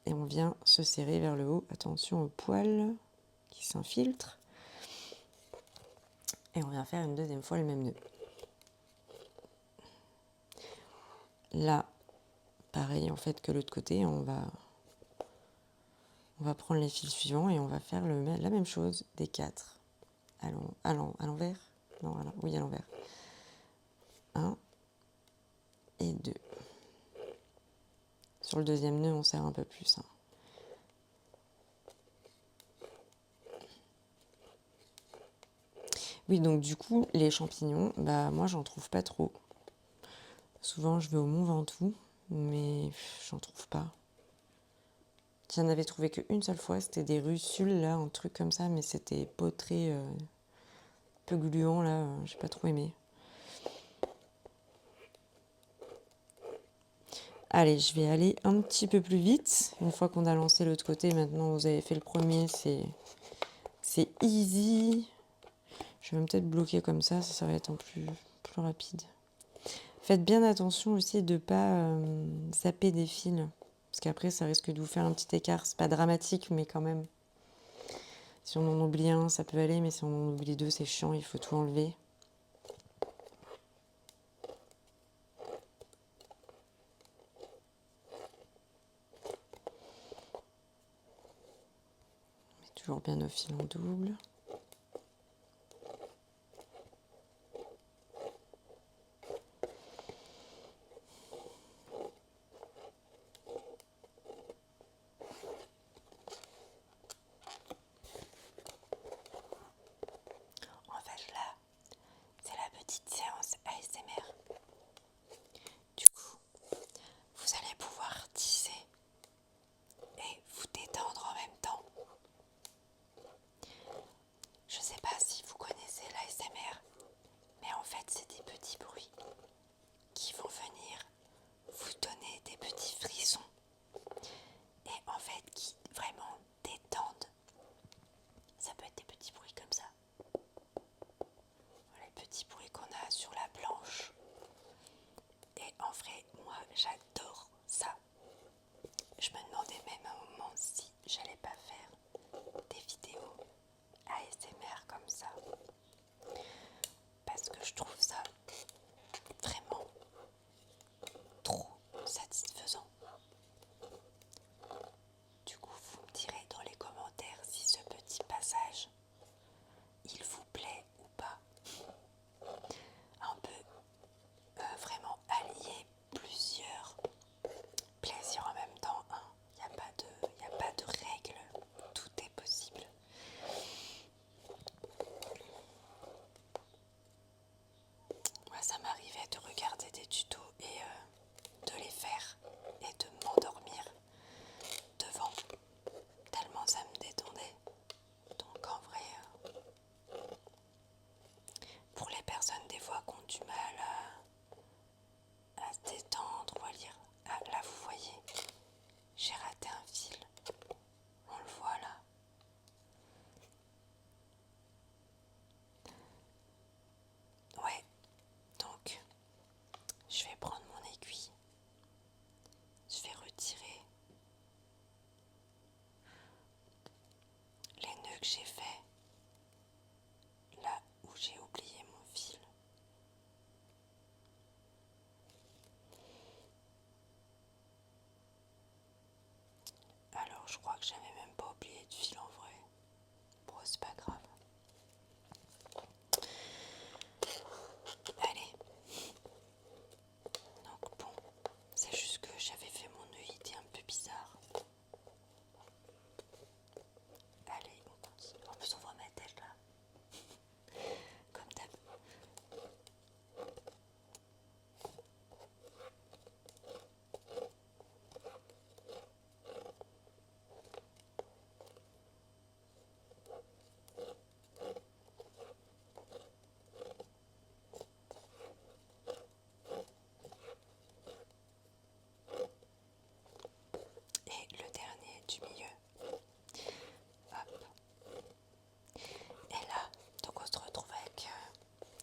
[SPEAKER 1] Et on vient se serrer vers le haut. Attention aux poils qui s'infiltrent. Et on vient faire une deuxième fois le même nœud. Là, pareil en fait que l'autre côté, on va prendre les fils suivants et on va faire la même chose, des 4 à l'envers. Non, oui, à l'envers. 1 et 2. Sur le deuxième nœud, on serre un peu plus. Hein. Oui, donc du coup, les champignons, bah moi j'en trouve pas trop. Souvent je vais au Mont Ventoux, mais j'en trouve pas. J'en avais trouvé qu'une seule fois, c'était des russules, là, un truc comme ça, mais c'était potré, peu gluant, là, j'ai pas trop aimé. Allez, je vais aller un petit peu plus vite. Une fois qu'on a lancé l'autre côté, maintenant vous avez fait le premier, c'est easy. Je vais même peut-être bloquer comme ça va être plus rapide. Faites bien attention aussi de ne pas zapper des fils, parce qu'après ça risque de vous faire un petit écart. C'est pas dramatique, mais quand même. Si on en oublie un, ça peut aller, mais si on en oublie deux, c'est chiant, il faut tout enlever. On met toujours bien nos fils en double. En fait, là, c'est la petite séance ASMR. Du coup, vous allez pouvoir tisser et vous détendre en même temps. Je sais pas si vous connaissez l'ASMR, mais en fait, c'est des petits bruits qui vont venir vous donner des petits frissons et en fait qui vraiment détendent. Ça peut être des petits bruits comme ça. Les petits bruits qu'on a sur la planche. Et en vrai, moi, j'adore ça. Je me demandais même à un moment si j'allais pas faire des vidéos ASMR comme ça. Parce que je trouve ça vraiment trop satisfaisant. Du coup, vous me direz dans les commentaires si ce petit passage, il vous plaît ou pas. Un peu vraiment allier plusieurs plaisirs en même temps. Il n'y a pas de règle, tout est possible. Moi, ça m'arrivait de regarder des tutos et de les faire et de m'endormir devant, tellement ça me détendait. Donc en vrai, pour les personnes des fois qui ont du mal à se détendre ou à lire, là vous voyez, j'ai raté un fil, on le voit là. Ouais, donc je vais prendre mon aiguille, je vais retirer les nœuds que j'ai fait là où j'ai oublié mon fil. Alors je crois que j'avais même pas oublié de fil en vrai. Bon, c'est pas grave. Allez. Donc bon, c'est juste que j'avais fait mon œil, il était un peu bizarre. Allez, on continue. En plus on voit ma tête là. Comme d'hab. Et le dernier du milieu. Hop. Et là, donc on se retrouve avec...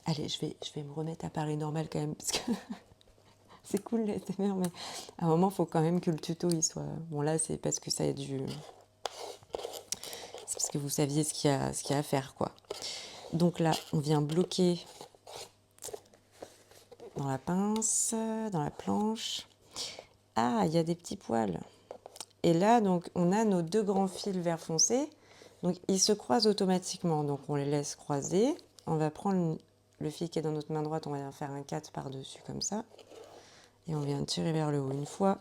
[SPEAKER 1] Allez, je vais me remettre à parler normal quand même, parce que c'est cool les SMR, mais à un moment, il faut quand même que le tuto, il soit... Bon là, c'est parce que ça a dû... C'est parce que vous saviez ce qu'il y a à faire, quoi. Donc là, on vient bloquer dans la pince, dans la planche. Ah, il y a des petits poils. Et là, donc, on a nos deux grands fils vert foncé. Donc, ils se croisent automatiquement. Donc, on les laisse croiser. On va prendre le fil qui est dans notre main droite. On va faire un 4 par-dessus comme ça. Et on vient tirer vers le haut une fois.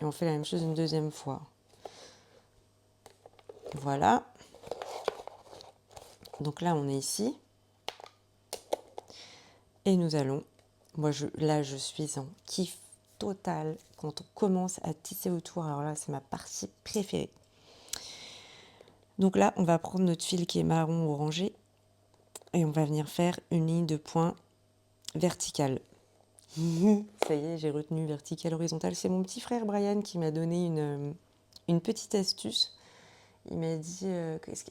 [SPEAKER 1] Et on fait la même chose une deuxième fois. Voilà. Donc là, on est ici. Et nous allons, là je suis en kiff total quand on commence à tisser autour. Alors là, c'est ma partie préférée. Donc là, on va prendre notre fil qui est marron orangé et on va venir faire une ligne de pointe verticale. Ça y est, j'ai retenu verticale, horizontale. C'est mon petit frère Brian qui m'a donné une petite astuce. Il m'a dit,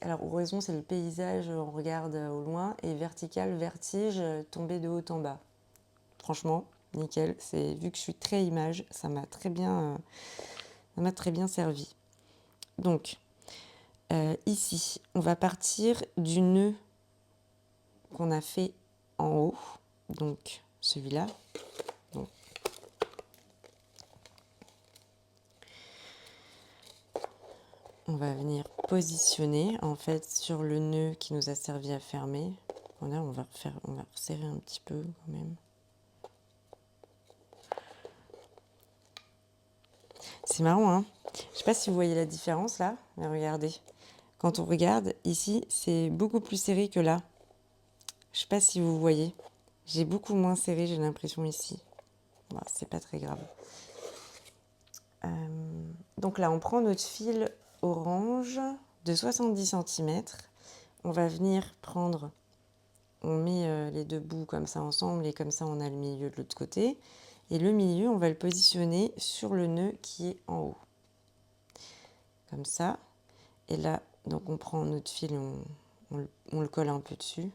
[SPEAKER 1] alors horizon c'est le paysage, on regarde au loin, et vertical, vertige, tomber de haut en bas. Franchement, nickel. Vu que je suis très image, ça m'a très bien servi. Donc, ici, on va partir du nœud qu'on a fait en haut, donc celui-là. Donc, on va venir positionner en fait sur le nœud qui nous a servi à fermer. Voilà, on va resserrer un petit peu quand même. C'est marrant, hein? Je sais pas si vous voyez la différence là, mais regardez. Quand on regarde ici, c'est beaucoup plus serré que là. Je sais pas si vous voyez. J'ai beaucoup moins serré, j'ai l'impression ici. Bon, c'est pas très grave. Donc là, on prend notre fil orange de 70 cm. On va venir prendre, on met les deux bouts comme ça ensemble et comme ça on a le milieu de l'autre côté. Et le milieu, on va le positionner sur le nœud qui est en haut. Comme ça. Et là, donc on prend notre fil, on le colle un peu dessus.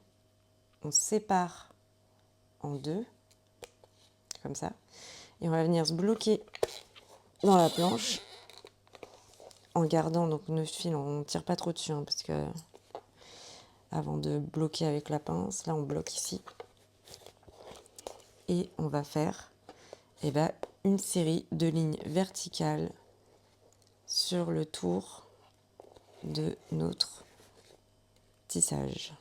[SPEAKER 1] On sépare en deux, comme ça. Et on va venir se bloquer dans la planche en gardant donc notre fil, on ne tire pas trop dessus, hein, parce que avant de bloquer avec la pince, là on bloque ici. Et on va faire une série de lignes verticales sur le tour de notre tissage.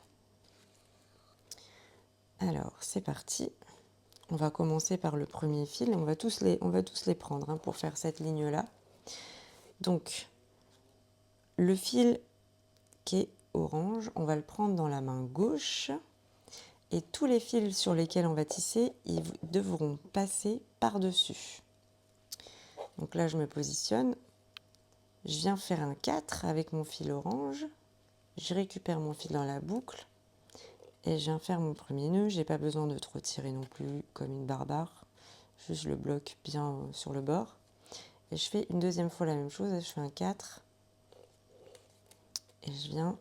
[SPEAKER 1] Alors c'est parti. On va commencer par le premier fil. On va tous les prendre, hein, pour faire cette ligne-là. Donc, le fil qui est orange, on va le prendre dans la main gauche. Et tous les fils sur lesquels on va tisser, ils devront passer par-dessus. Donc là, je me positionne. Je viens faire un 4 avec mon fil orange. Je récupère mon fil dans la boucle. Et je viens faire mon premier nœud. Je n'ai pas besoin de trop tirer non plus comme une barbare. Juste je le bloque bien sur le bord. Et je fais une deuxième fois la même chose. Je fais un 4. Et je viens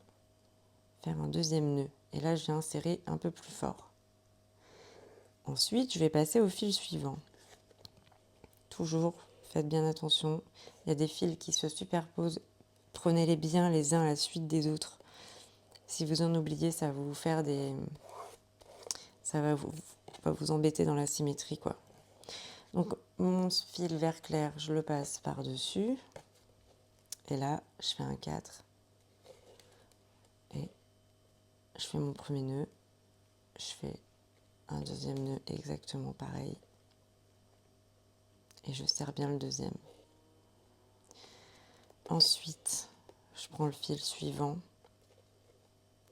[SPEAKER 1] faire un deuxième nœud. Et là, je viens serrer un peu plus fort. Ensuite, je vais passer au fil suivant. Toujours, faites bien attention. Il y a des fils qui se superposent. Prenez-les bien les uns à la suite des autres. Si vous en oubliez, ça va vous faire ça va vous embêter dans la symétrie, quoi. Donc, mon fil vert clair, je le passe par-dessus. Et là, je fais un 4. Et je fais mon premier nœud. Je fais un deuxième nœud exactement pareil. Et je serre bien le deuxième. Ensuite, je prends le fil suivant.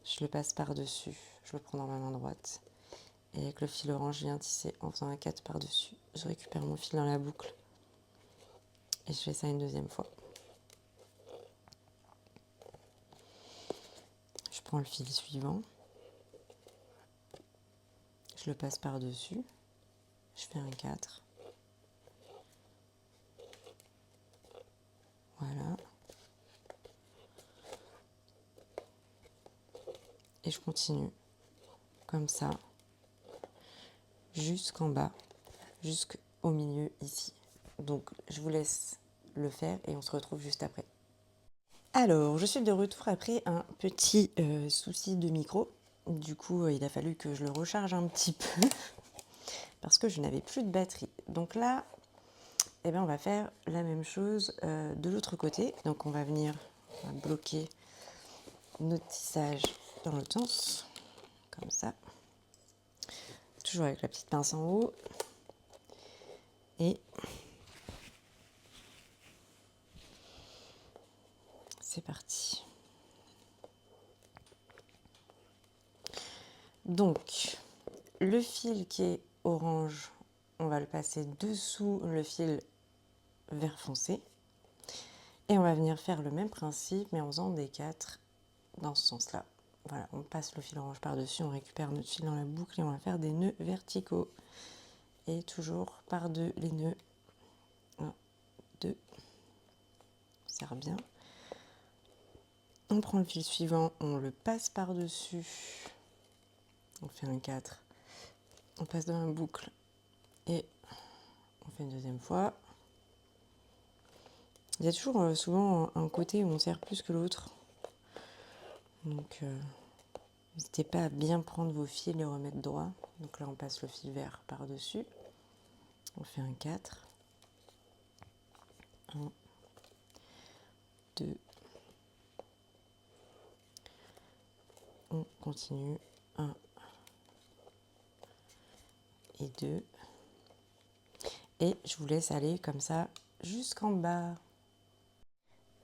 [SPEAKER 1] Je le passe par-dessus. Je le prends dans ma main droite. Et avec le fil orange, je viens tisser en faisant un 4 par-dessus. Je récupère mon fil dans la boucle. Et je fais ça une deuxième fois. Je prends le fil suivant. Je le passe par-dessus. Je fais un 4. Voilà. Et je continue comme ça jusqu'en bas, jusqu'au milieu ici. Donc je vous laisse le faire et on se retrouve juste après. Alors, je suis de retour après un petit souci de micro. Du coup, il a fallu que je le recharge un petit peu parce que je n'avais plus de batterie. Donc là, on va faire la même chose de l'autre côté. Donc on va venir bloquer notre tissage dans l'autre sens, comme ça. Toujours avec la petite pince en haut. Et c'est parti. Donc, le fil qui est orange, on va le passer dessous le fil vert foncé. Et on va venir faire le même principe, mais en faisant des 4 dans ce sens-là. Voilà, on passe le fil orange par-dessus, on récupère notre fil dans la boucle et on va faire des nœuds verticaux. Et toujours par-deux les nœuds. 1, 2. Serre bien. On prend le fil suivant, on le passe par-dessus. On fait un 4. On passe dans la boucle et on fait une deuxième fois. Il y a toujours souvent un côté où on serre plus que l'autre. Donc, n'hésitez pas à bien prendre vos fils et les remettre droits. Donc là, on passe le fil vert par-dessus. On fait un 4. 1, 2. On continue. 1 et 2. Et je vous laisse aller comme ça jusqu'en bas.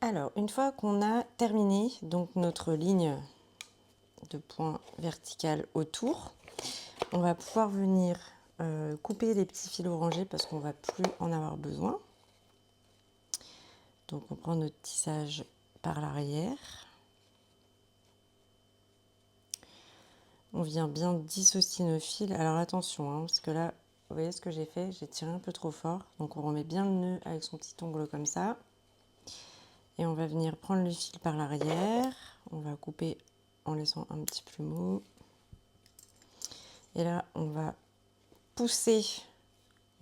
[SPEAKER 1] Alors, une fois qu'on a terminé donc notre ligne de point vertical autour, on va pouvoir venir couper les petits fils orangés parce qu'on ne va plus en avoir besoin. Donc on prend notre tissage par l'arrière. On vient bien dissocier nos fils. Alors attention, hein, parce que là, vous voyez ce que j'ai fait, j'ai tiré un peu trop fort. Donc on remet bien le nœud avec son petit ongle comme ça. Et on va venir prendre le fil par l'arrière. On va couper en laissant un petit plumeau. Et là, on va pousser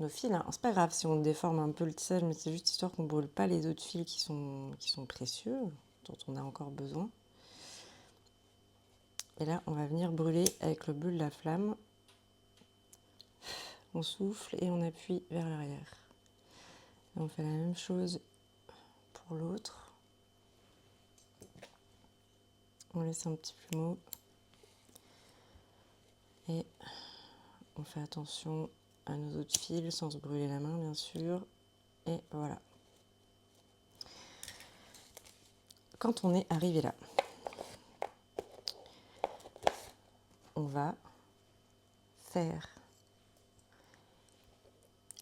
[SPEAKER 1] nos fils. Hein. C'est pas grave si on déforme un peu le tissage, mais c'est juste histoire qu'on ne brûle pas les autres fils qui sont précieux, dont on a encore besoin. Et là, on va venir brûler avec le bleu de la flamme. On souffle et on appuie vers l'arrière. On fait la même chose pour l'autre. On laisse un petit plumeau. Et on fait attention à nos autres fils sans se brûler la main, bien sûr. Et voilà. Quand on est arrivé là, on va faire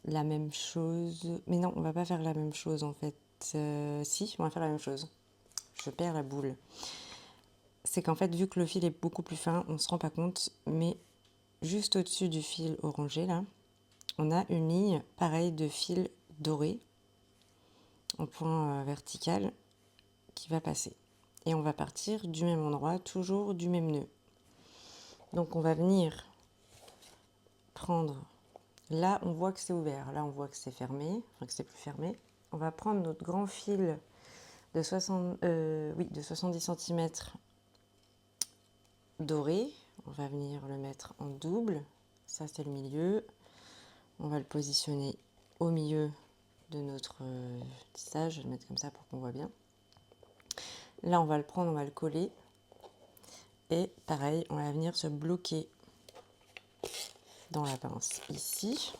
[SPEAKER 1] la même chose. Mais non, on va pas faire la même chose en fait. Si, on va faire la même chose. Je perds la boule. C'est qu'en fait, vu que le fil est beaucoup plus fin, on ne se rend pas compte, mais juste au-dessus du fil orangé, là, on a une ligne pareille de fil doré en point vertical qui va passer. Et on va partir du même endroit, toujours du même nœud. Donc on va venir prendre, là on voit que c'est ouvert, là on voit que c'est fermé, enfin que c'est plus fermé. On va prendre notre grand fil de 70 cm doré, on va venir le mettre en double, ça c'est le milieu. On va le positionner au milieu de notre tissage, je vais le mettre comme ça pour qu'on voit bien. Là on va le prendre, on va le coller. Et pareil, on va venir se bloquer dans la pince ici.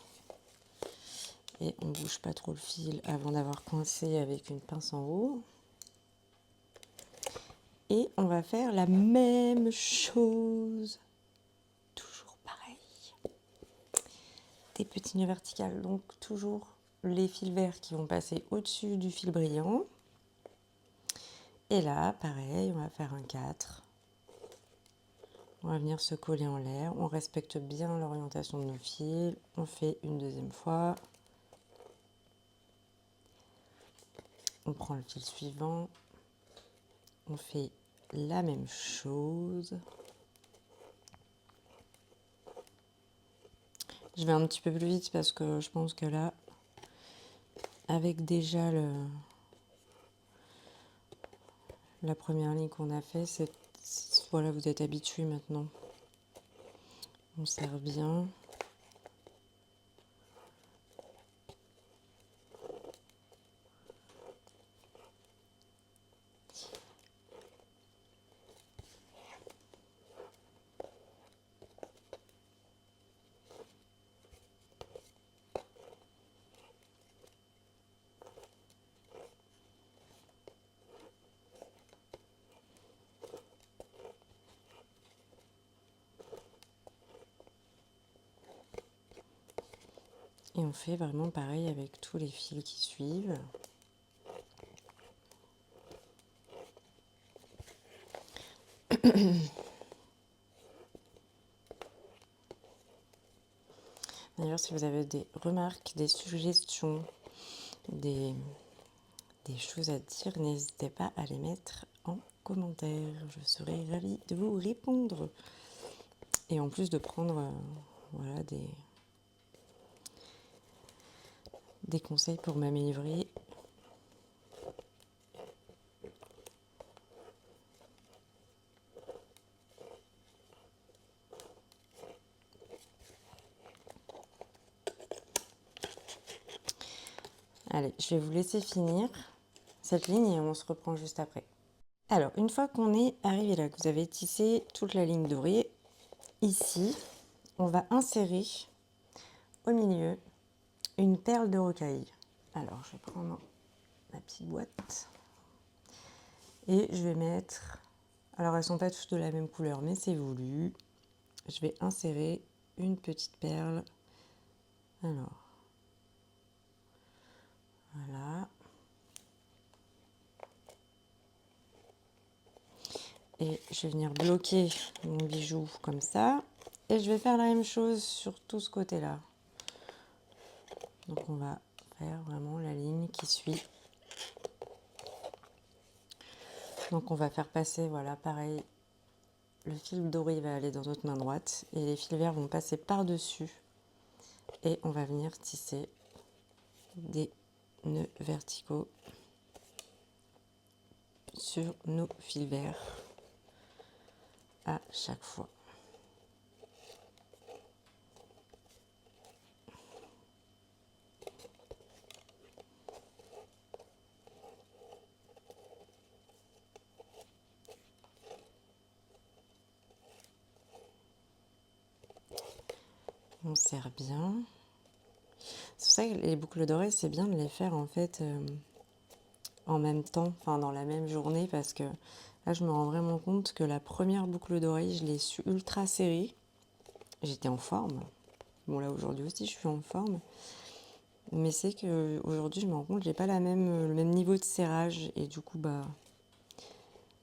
[SPEAKER 1] Et on ne bouge pas trop le fil avant d'avoir coincé avec une pince en haut. Et on va faire la même chose. Toujours pareil. Des petits nœuds verticaux, donc toujours les fils verts qui vont passer au-dessus du fil brillant. Et là, pareil, on va faire un 4. On va venir se coller en l'air. On respecte bien l'orientation de nos fils. On fait une deuxième fois. On prend le fil suivant. On fait la même chose. Je vais un petit peu plus vite parce que je pense que là, avec déjà la première ligne qu'on a fait, voilà, vous êtes habitués maintenant. On serre bien. Et on fait vraiment pareil avec tous les fils qui suivent. D'ailleurs, si vous avez des remarques, des suggestions, des choses à dire, n'hésitez pas à les mettre en commentaire. Je serai ravie de vous répondre. Et en plus de prendre voilà, des conseils pour m'améliorer. Allez, je vais vous laisser finir cette ligne et on se reprend juste après. Alors, une fois qu'on est arrivé là, que vous avez tissé toute la ligne dorée, ici, on va insérer au milieu une perle de rocaille. Alors, je vais prendre ma petite boîte et je vais mettre... Alors, elles ne sont pas toutes de la même couleur, mais c'est voulu. Je vais insérer une petite perle. Alors, voilà. Et je vais venir bloquer mon bijou comme ça. Et je vais faire la même chose sur tout ce côté-là. Donc on va faire vraiment la ligne qui suit. Donc on va faire passer, voilà, pareil. Le fil doré va aller dans notre main droite et les fils verts vont passer par-dessus. Et on va venir tisser des nœuds verticaux sur nos fils verts à chaque fois. On serre bien. C'est pour ça que les boucles dorées, c'est bien de les faire en fait en même temps, enfin dans la même journée, parce que là je me rends vraiment compte que la première boucle d'oreille, je l'ai su ultra serrée. J'étais en forme. Bon là aujourd'hui aussi je suis en forme. Mais c'est que aujourd'hui je me rends compte que j'ai pas le même niveau de serrage et du coup bah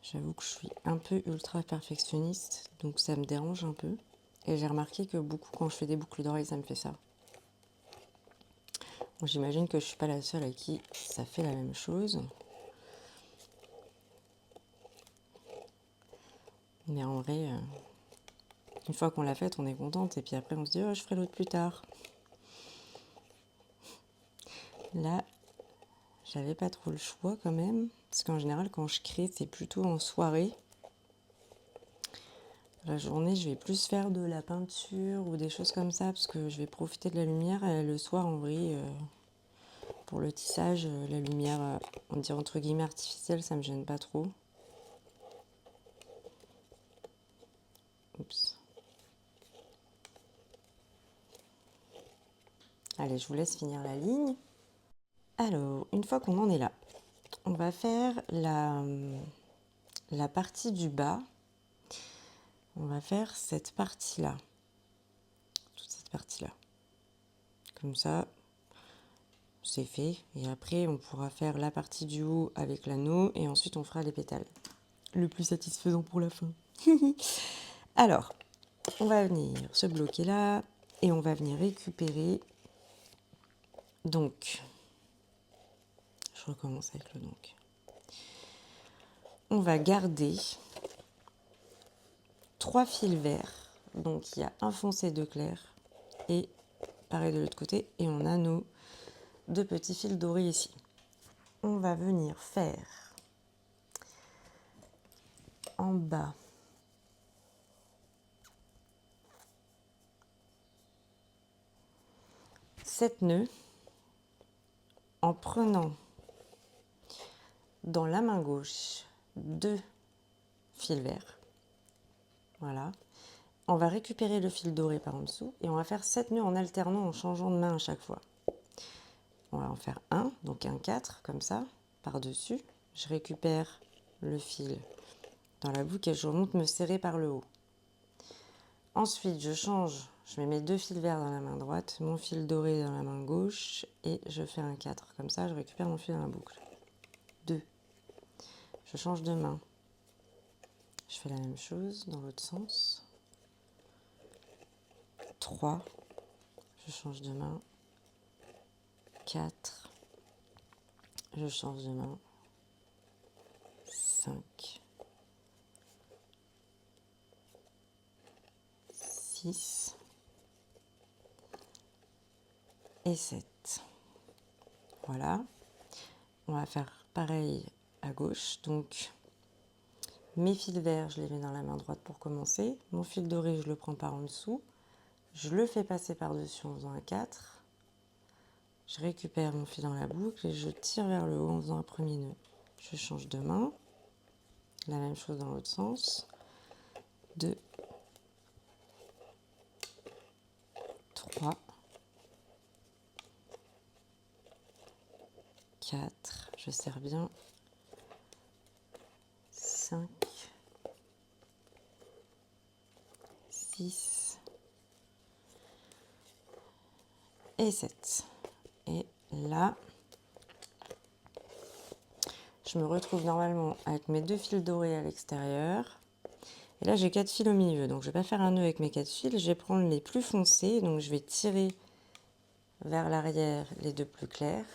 [SPEAKER 1] j'avoue que je suis un peu ultra perfectionniste, donc ça me dérange un peu. Et j'ai remarqué que beaucoup quand je fais des boucles d'oreilles ça me fait ça. Bon, j'imagine que je suis pas la seule à qui ça fait la même chose. Mais en vrai, une fois qu'on l'a faite, on est contente. Et puis après, on se dit, oh, je ferai l'autre plus tard. Là, j'avais pas trop le choix quand même. Parce qu'en général, quand je crée, c'est plutôt en soirée. La journée, je vais plus faire de la peinture ou des choses comme ça. Parce que je vais profiter de la lumière. Et le soir, en vrai, pour le tissage, la lumière, on dirait entre guillemets artificielle, ça me gêne pas trop. Oups. Allez, je vous laisse finir la ligne. Alors, une fois qu'on en est là, on va faire la partie du bas. On va faire cette partie-là. Toute cette partie-là. Comme ça, c'est fait. Et après, on pourra faire la partie du haut avec l'anneau. Et ensuite, on fera les pétales. Le plus satisfaisant pour la fin. Alors, on va venir se bloquer là. Et on va venir récupérer. Donc, je recommence avec le donc. On va garder 3 fils verts. Donc, il y a un foncé, 2 clairs. Et pareil de l'autre côté. Et on a nos 2 petits fils dorés ici. On va venir faire en bas sept nœuds en prenant dans la main gauche 2 fils verts. Voilà. On va récupérer le fil doré par en dessous et on va faire 7 nœuds en alternant, en changeant de main à chaque fois. On va en faire un, donc un 4 comme ça, par-dessus. Je récupère le fil dans la boucle et je remonte me serrer par le haut. Ensuite, je change, je mets mes 2 fils verts dans la main droite, mon fil doré dans la main gauche et je fais un 4. Comme ça, je récupère mon fil dans la boucle. 2. Je change de main. Je fais la même chose dans l'autre sens. 3. Je change de main. 4. Je change de main. 5. 6. Et 7. Voilà. On va faire pareil à gauche. Donc, mes fils verts, je les mets dans la main droite pour commencer. Mon fil doré, je le prends par en dessous. Je le fais passer par-dessus en faisant un 4. Je récupère mon fil dans la boucle et je tire vers le haut en faisant un premier nœud. Je change de main. La même chose dans l'autre sens. 2. 3. 4. Je serre bien. 5. 6. Et 7. Et là, je me retrouve normalement avec mes 2 fils dorés à l'extérieur. Et là, j'ai 4 fils au milieu. Donc, je ne vais pas faire un nœud avec mes 4 fils. Je vais prendre les plus foncés. Donc, je vais tirer vers l'arrière les 2 plus clairs.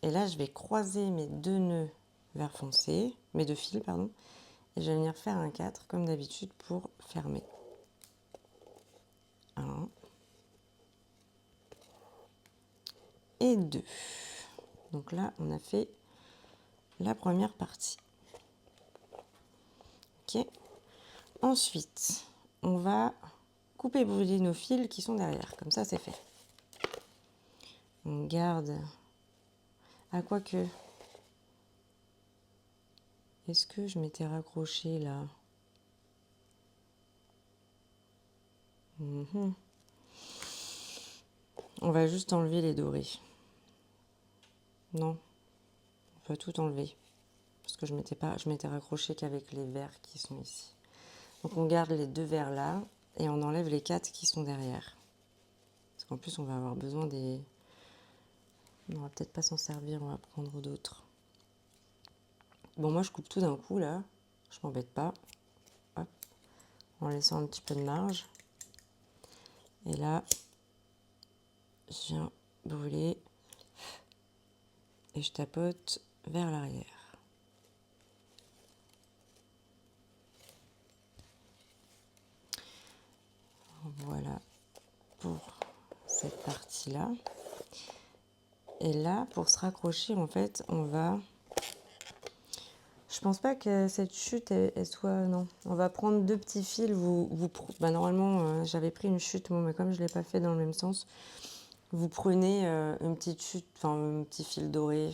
[SPEAKER 1] Et là, je vais croiser mes 2 nœuds vert foncé, mes 2 fils, pardon. Et je vais venir faire un 4 comme d'habitude pour fermer. 1. Et 2. Donc là, on a fait la première partie. Ok. Ensuite, on va couper et brûler nos fils qui sont derrière. Comme ça, c'est fait. On garde. Ah, quoique. Est-ce que je m'étais raccrochée là? On va juste enlever les dorés. Non, on va tout enlever. Parce que je m'étais raccrochée qu'avec les verts qui sont ici. Donc on garde les 2 verts là et on enlève les 4 qui sont derrière. Parce qu'en plus on va avoir besoin des... On va peut-être pas s'en servir, on va prendre d'autres. Bon, moi je coupe tout d'un coup là, je m'embête pas. Hop. En laissant un petit peu de marge. Et là, je viens brûler et je tapote vers l'arrière. Voilà pour cette partie-là. Et là, pour se raccrocher, en fait, on va... Je pense pas que cette chute, elle soit... Non, on va prendre 2 petits fils. Bah, normalement, j'avais pris une chute, mais comme je ne l'ai pas fait dans le même sens, vous prenez une petite chute, enfin un petit fil doré,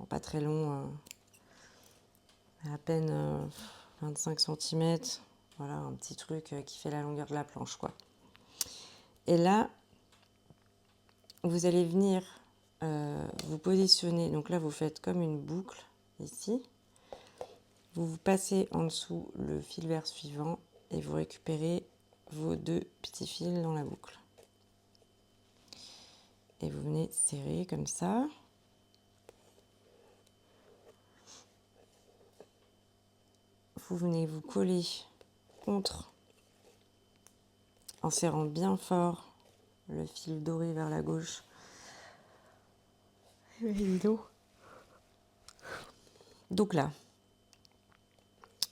[SPEAKER 1] pas très long, à peine 25 cm. Voilà, un petit truc qui fait la longueur de la planche, quoi. Et là, vous allez venir vous positionner. Donc là, vous faites comme une boucle ici. Vous passez en dessous le fil vert suivant et vous récupérez vos 2 petits fils dans la boucle. Et vous venez serrer comme ça. Vous venez vous coller contre, en serrant bien fort le fil doré vers la gauche. Donc là,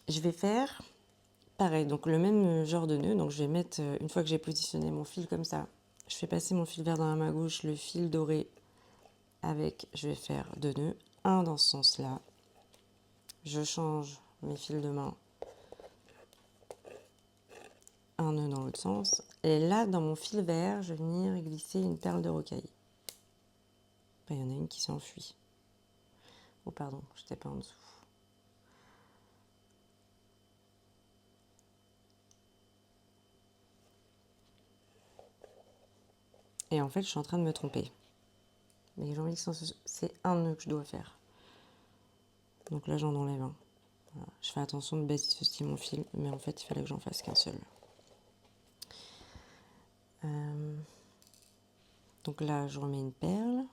[SPEAKER 1] je vais faire pareil, donc le même genre de nœud. Donc je vais mettre, une fois que j'ai positionné mon fil comme ça, je fais passer mon fil vert dans la main gauche, le fil doré avec, je vais faire 2 nœuds, un dans ce sens-là. Je change mes fils de main, un nœud dans l'autre sens. Et là, dans mon fil vert, je vais venir glisser une perle de rocaille. Il y en a une qui s'enfuit. Oh pardon, je n'étais pas en dessous. Et en fait, je suis en train de me tromper. Mais j'ai envie que c'est un nœud que je dois faire. Donc là, j'en enlève un. Voilà. Je fais attention de baisser ceci mon fil, mais en fait, il fallait que j'en fasse qu'un seul. Donc là, je remets une perle.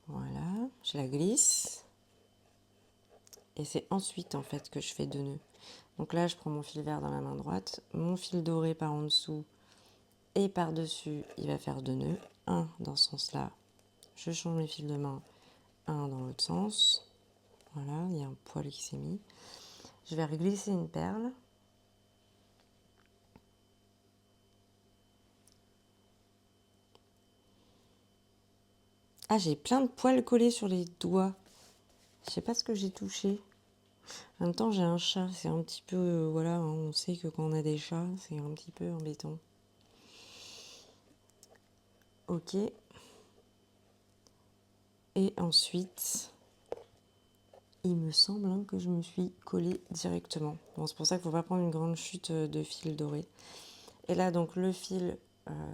[SPEAKER 1] Voilà, je la glisse. Et c'est ensuite, en fait, que je fais 2 nœuds. Donc là, je prends mon fil vert dans la main droite, mon fil doré par en dessous et par-dessus, il va faire 2 nœuds. Un dans ce sens-là, je change mes fils de main, un dans l'autre sens. Voilà, il y a un poil qui s'est mis. Je vais reglisser une perle. Ah, j'ai plein de poils collés sur les doigts. Je sais pas ce que j'ai touché. En même temps, j'ai un chat, c'est un petit peu... voilà, hein, on sait que quand on a des chats, c'est un petit peu embêtant. Ok. Et ensuite, il me semble hein, que je me suis collée directement. Bon, c'est pour ça qu'il ne faut pas prendre une grande chute de fil doré. Et là, donc, le fil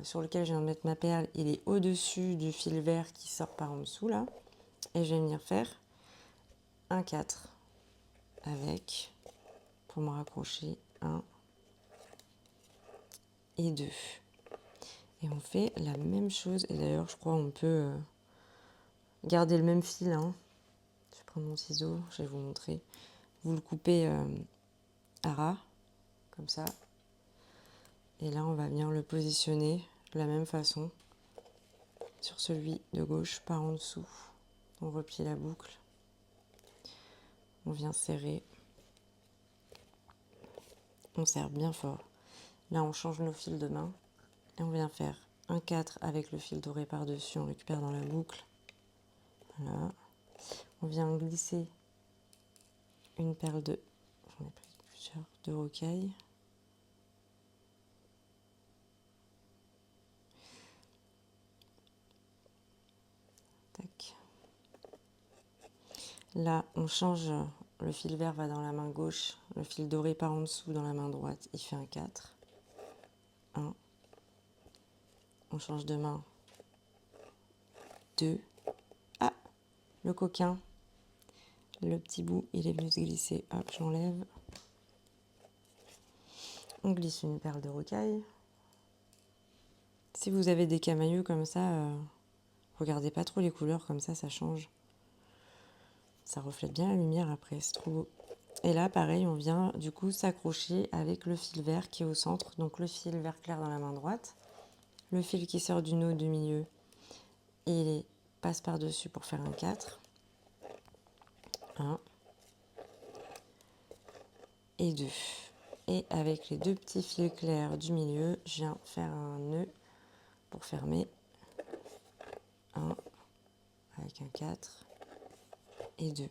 [SPEAKER 1] sur lequel je viens de mettre ma perle, il est au-dessus du fil vert qui sort par en dessous, là. Et je vais venir faire un 4 avec, pour me raccrocher, 1 et 2. Et on fait la même chose. Et d'ailleurs, je crois on peut garder le même fil. Hein. Je vais prendre mon ciseau, je vais vous montrer. Vous le coupez à ras, comme ça. Et là, on va venir le positionner de la même façon sur celui de gauche par en dessous. On replie la boucle. On vient serrer. On serre bien fort. Là, on change nos fils de main. Et on vient faire un 4 avec le fil doré par-dessus. On récupère dans la boucle. Voilà. On vient glisser une perle de... J'en ai pris plusieurs. De rocaille. Tac. Là, on change. Le fil vert va dans la main gauche. Le fil doré par en dessous dans la main droite. Il fait un 4. 1. On change de main. 2. Ah, le coquin. Le petit bout, il est venu se glisser. Hop, j'enlève. On glisse une perle de rocaille. Si vous avez des camaïeux comme ça, regardez pas trop les couleurs, comme ça change. Ça reflète bien la lumière après, c'est trop beau. Et là, pareil, on vient du coup s'accrocher avec le fil vert qui est au centre. Donc le fil vert clair dans la main droite. Le fil qui sort du nœud du milieu, il passe par-dessus pour faire un 4. 1 et 2. Et avec les 2 petits fils clairs du milieu, je viens faire un nœud pour fermer. 1 avec un 4 et 2.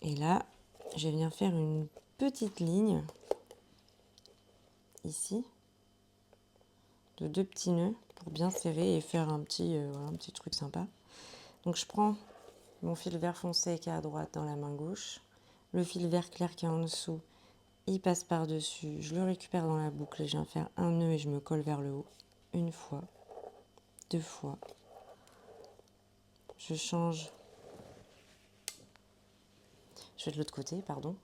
[SPEAKER 1] Et là, je vais venir faire une petite ligne ici de 2 petits nœuds pour bien serrer et faire un petit truc sympa. Donc je prends mon fil vert foncé qui est à droite dans la main gauche, le fil vert clair qui est en dessous, il passe par-dessus, je le récupère dans la boucle et je viens faire un nœud et je me colle vers le haut. Une fois, 2 fois. Je change. Je vais de l'autre côté, pardon.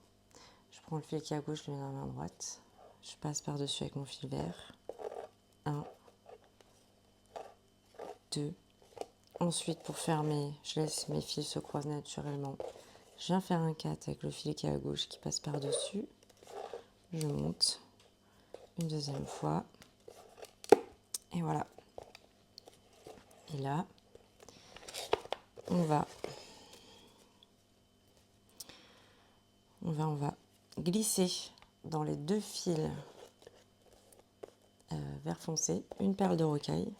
[SPEAKER 1] Je prends le fil qui est à gauche, je le mets dans la main droite. Je passe par-dessus avec mon fil vert. 1, 2. Ensuite, pour fermer, je laisse mes fils se croiser naturellement. Je viens faire un 4 avec le fil qui est à gauche qui passe par-dessus. Je monte une deuxième fois. Et voilà. Et là, on va glisser dans les 2 fils vert foncé une perle de rocaille.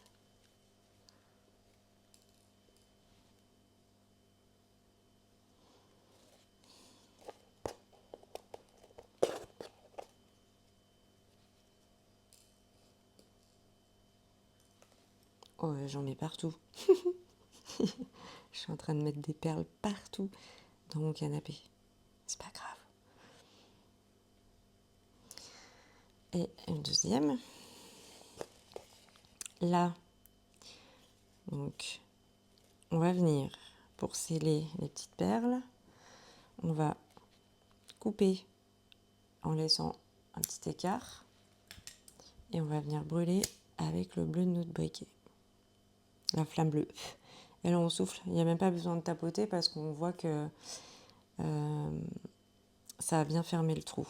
[SPEAKER 1] Oh, j'en mets partout. Je suis en train de mettre des perles partout dans mon canapé. C'est pas grave. Et une deuxième. Là, donc, on va venir pour sceller les petites perles. On va couper en laissant un petit écart. Et on va venir brûler avec le bleu de notre briquet. La flamme bleue. Et là on souffle, il n'y a même pas besoin de tapoter parce qu'on voit que ça a bien fermé le trou.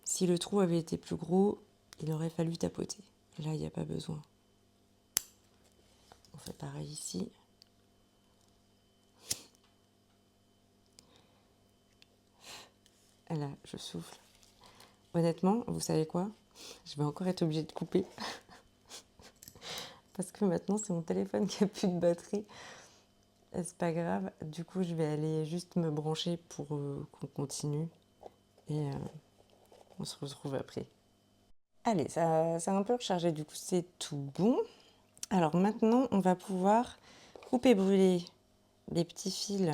[SPEAKER 1] Si le trou avait été plus gros, il aurait fallu tapoter. Là, il n'y a pas besoin. On fait pareil ici. Là, je souffle. Honnêtement, vous savez quoi? Je vais encore être obligée de couper. Parce que maintenant, c'est mon téléphone qui a plus de batterie. C'est pas grave. Du coup, je vais aller juste me brancher pour qu'on continue. Et on se retrouve après. Allez, ça a un peu rechargé. Du coup, c'est tout bon. Alors maintenant, on va pouvoir couper, brûler les petits fils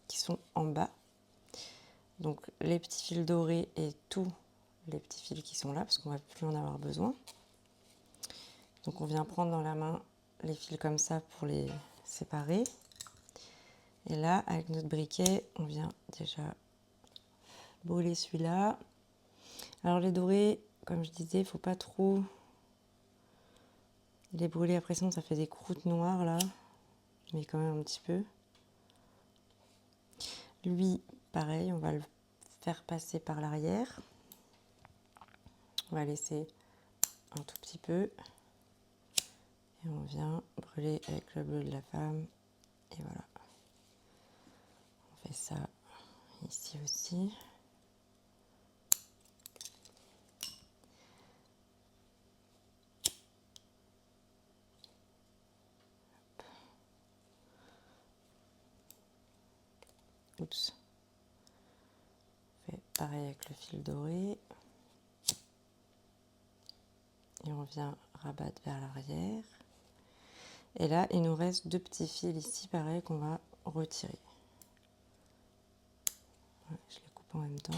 [SPEAKER 1] qui sont en bas. Donc les petits fils dorés et tous les petits fils qui sont là, parce qu'on ne va plus en avoir besoin. Donc on vient prendre dans la main les fils comme ça pour les séparer. Et là, avec notre briquet, on vient déjà brûler celui-là. Alors les dorés, comme je disais, il ne faut pas trop les brûler après, sinon ça fait des croûtes noires là. Mais quand même un petit peu. Lui, pareil, on va le faire passer par l'arrière. On va laisser un tout petit peu. Et on vient brûler avec le bleu de la femme. Et voilà. On fait ça ici aussi. Oups. On fait pareil avec le fil doré. Et on vient rabattre vers l'arrière. Et là, il nous reste deux petits fils ici, pareil, qu'on va retirer. Ouais, je les coupe en même temps.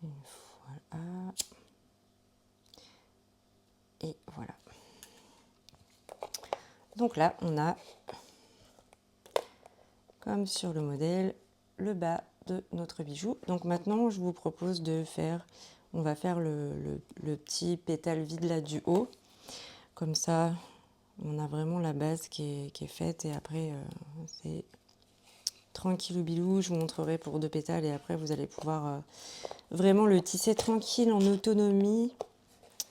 [SPEAKER 1] Voilà. Et voilà. Donc là, on a, comme sur le modèle, le bas de notre bijou. Donc maintenant, je vous propose de faire, on va faire le petit pétale vide là du haut. Comme ça, on a vraiment la base qui est faite et après, c'est tranquille ou bilou. Je vous montrerai pour deux pétales et après, vous allez pouvoir vraiment le tisser tranquille en autonomie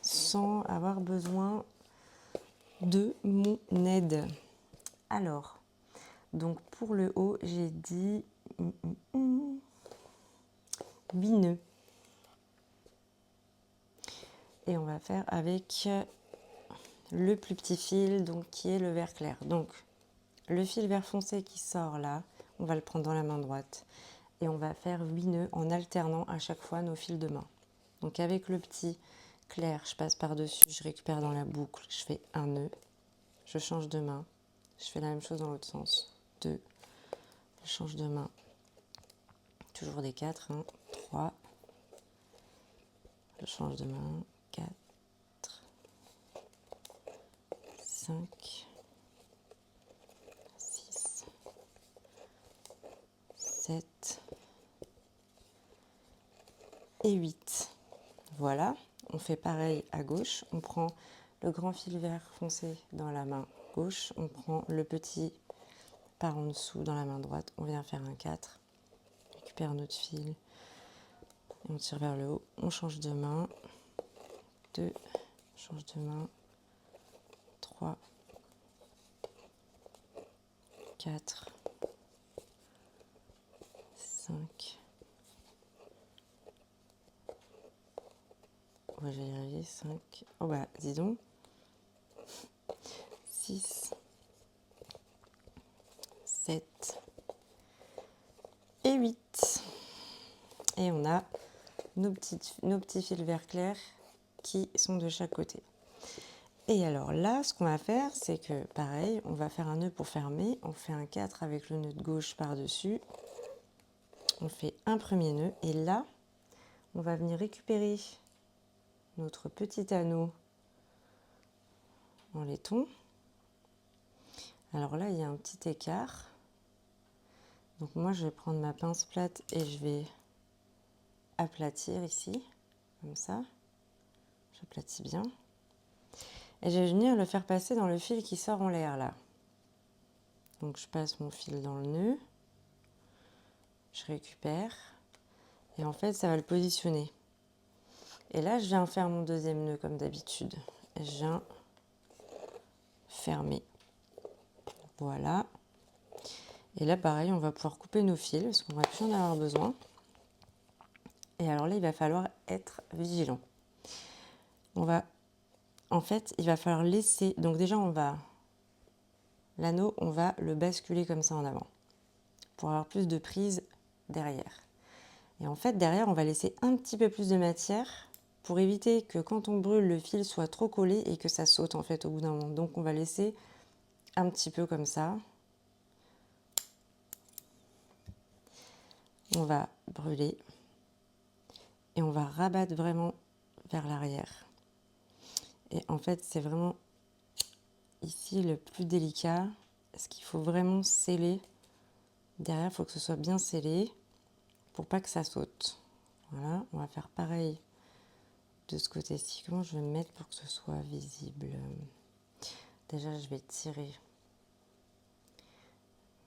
[SPEAKER 1] sans avoir besoin de mon aide. Alors, donc pour le haut, j'ai dit 8 nœuds. Et on va faire avec le plus petit fil, donc qui est le vert clair. Donc, le fil vert foncé qui sort là, on va le prendre dans la main droite. Et on va faire 8 nœuds en alternant à chaque fois nos fils de main. Donc avec le petit clair, je passe par-dessus, je récupère dans la boucle, je fais un nœud, je change de main, je fais la même chose dans l'autre sens, 2, je change de main, toujours des 4, 1, 3, je change de main, 4, 5, 6, 7 et 8. Voilà, on fait pareil à gauche, on prend le grand fil vert foncé dans la main gauche, on prend le petit par en dessous dans la main droite, on vient faire un 4, on récupère notre fil, et on tire vers le haut, on change de main, 2, change de main, 3, 4, 5, ouais, je vais y arriver, 5, oh bah dis donc, 6, 7 et 8. Et on a nos petits fils vert clair qui sont de chaque côté. Et alors là, ce qu'on va faire, c'est que pareil, on va faire un nœud pour fermer. On fait un 4 avec le nœud de gauche par-dessus. On fait un premier nœud. Et là, on va venir récupérer notre petit anneau en laiton. Alors là, il y a un petit écart. Donc moi, je vais prendre ma pince plate et je vais aplatir ici, comme ça. J'aplatis bien. Et je vais venir le faire passer dans le fil qui sort en l'air, là. Donc je passe mon fil dans le nœud. Je récupère. Et en fait, ça va le positionner. Et là, je viens faire mon deuxième nœud comme d'habitude. Et je viens fermer. Voilà. Et là, pareil, on va pouvoir couper nos fils parce qu'on va plus en avoir besoin. Et alors là, il va falloir être vigilant. En fait, il va falloir laisser... Donc déjà, l'anneau, on va le basculer comme ça en avant pour avoir plus de prise derrière. Et en fait, derrière, on va laisser un petit peu plus de matière pour éviter que quand on brûle, le fil soit trop collé et que ça saute en fait au bout d'un moment. Donc on va laisser un petit peu comme ça. On va brûler et on va rabattre vraiment vers l'arrière. Et en fait, c'est vraiment ici le plus délicat. Ce qu'il faut vraiment sceller. Derrière, il faut que ce soit bien scellé pour pas que ça saute. Voilà, on va faire pareil de ce côté-ci. Comment je vais me mettre pour que ce soit visible? Déjà, je vais tirer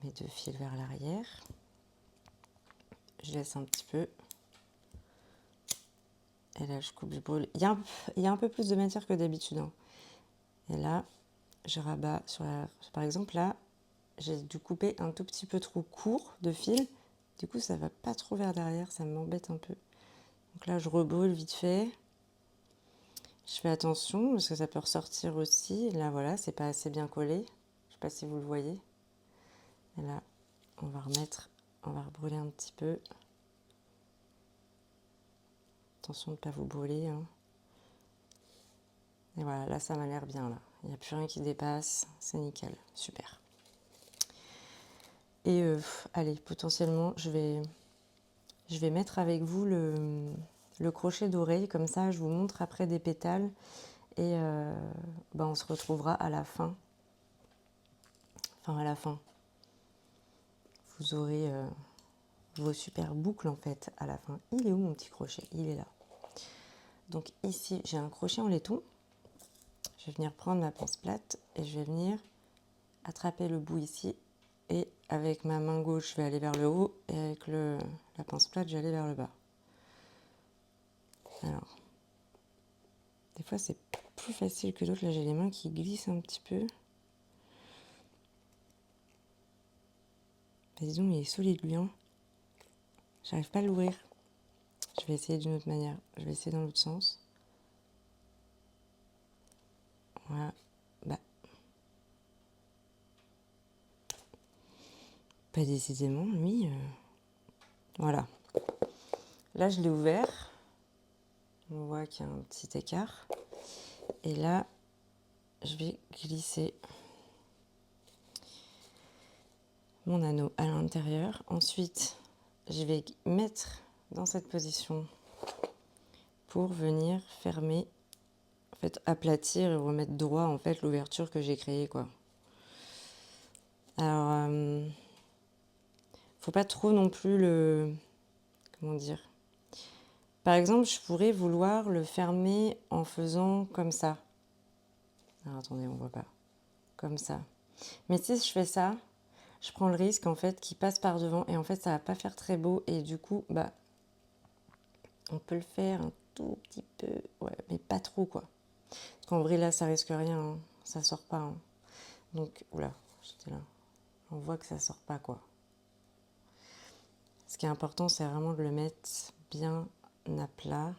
[SPEAKER 1] mes deux fils vers l'arrière. Je laisse un petit peu. Et là, je coupe, je brûle. Il y a un peu plus de matière que d'habitude. Hein. Et là, je rabats sur la... Par exemple, là, j'ai dû couper un tout petit peu trop court de fil. Du coup, ça va pas trop vers derrière. Ça m'embête un peu. Donc là, je rebrûle vite fait. Je fais attention parce que ça peut ressortir aussi. Et là, voilà, c'est pas assez bien collé. Je sais pas si vous le voyez. Et là, on va rebrûler un petit peu. Attention de ne pas vous brûler. Hein. Et voilà, là, ça m'a l'air bien. Là. Il n'y a plus rien qui dépasse. C'est nickel. Super. Et allez, potentiellement, je vais mettre avec vous le crochet d'oreille. Comme ça, je vous montre après des pétales. Et on se retrouvera à la fin. Enfin, à la fin. Vous aurez vos super boucles, en fait, à la fin. Il est où, mon petit crochet? Il est là. Donc, ici, j'ai un crochet en laiton. Je vais venir prendre ma pince plate et je vais venir attraper le bout ici. Et avec ma main gauche, je vais aller vers le haut. Et avec la pince plate, je vais aller vers le bas. Alors, des fois, c'est plus facile que d'autres. Là, j'ai les mains qui glissent un petit peu. Mais disons, il est solide, lui. Hein. J'arrive pas à l'ouvrir. Je vais essayer d'une autre manière. Je vais essayer dans l'autre sens. Voilà. Pas décidément, lui. Voilà. Là, je l'ai ouvert. On voit qu'il y a un petit écart. Et là, je vais glisser mon anneau à l'intérieur. Ensuite, je vais mettre dans cette position pour venir fermer, en fait, aplatir et remettre droit en fait l'ouverture que j'ai créée, quoi. Alors, faut pas trop non plus comment dire. Par exemple, je pourrais vouloir le fermer en faisant comme ça. Alors, attendez, on voit pas. Comme ça. Mais si je fais ça, je prends le risque en fait qu'il passe par devant et en fait ça va pas faire très beau et du coup on peut le faire un tout petit peu, ouais, mais pas trop quoi. Parce qu'en vrai là ça risque rien, hein. Ça sort pas. Hein. Donc oula, j'étais là. On voit que ça sort pas quoi. Ce qui est important c'est vraiment de le mettre bien à plat.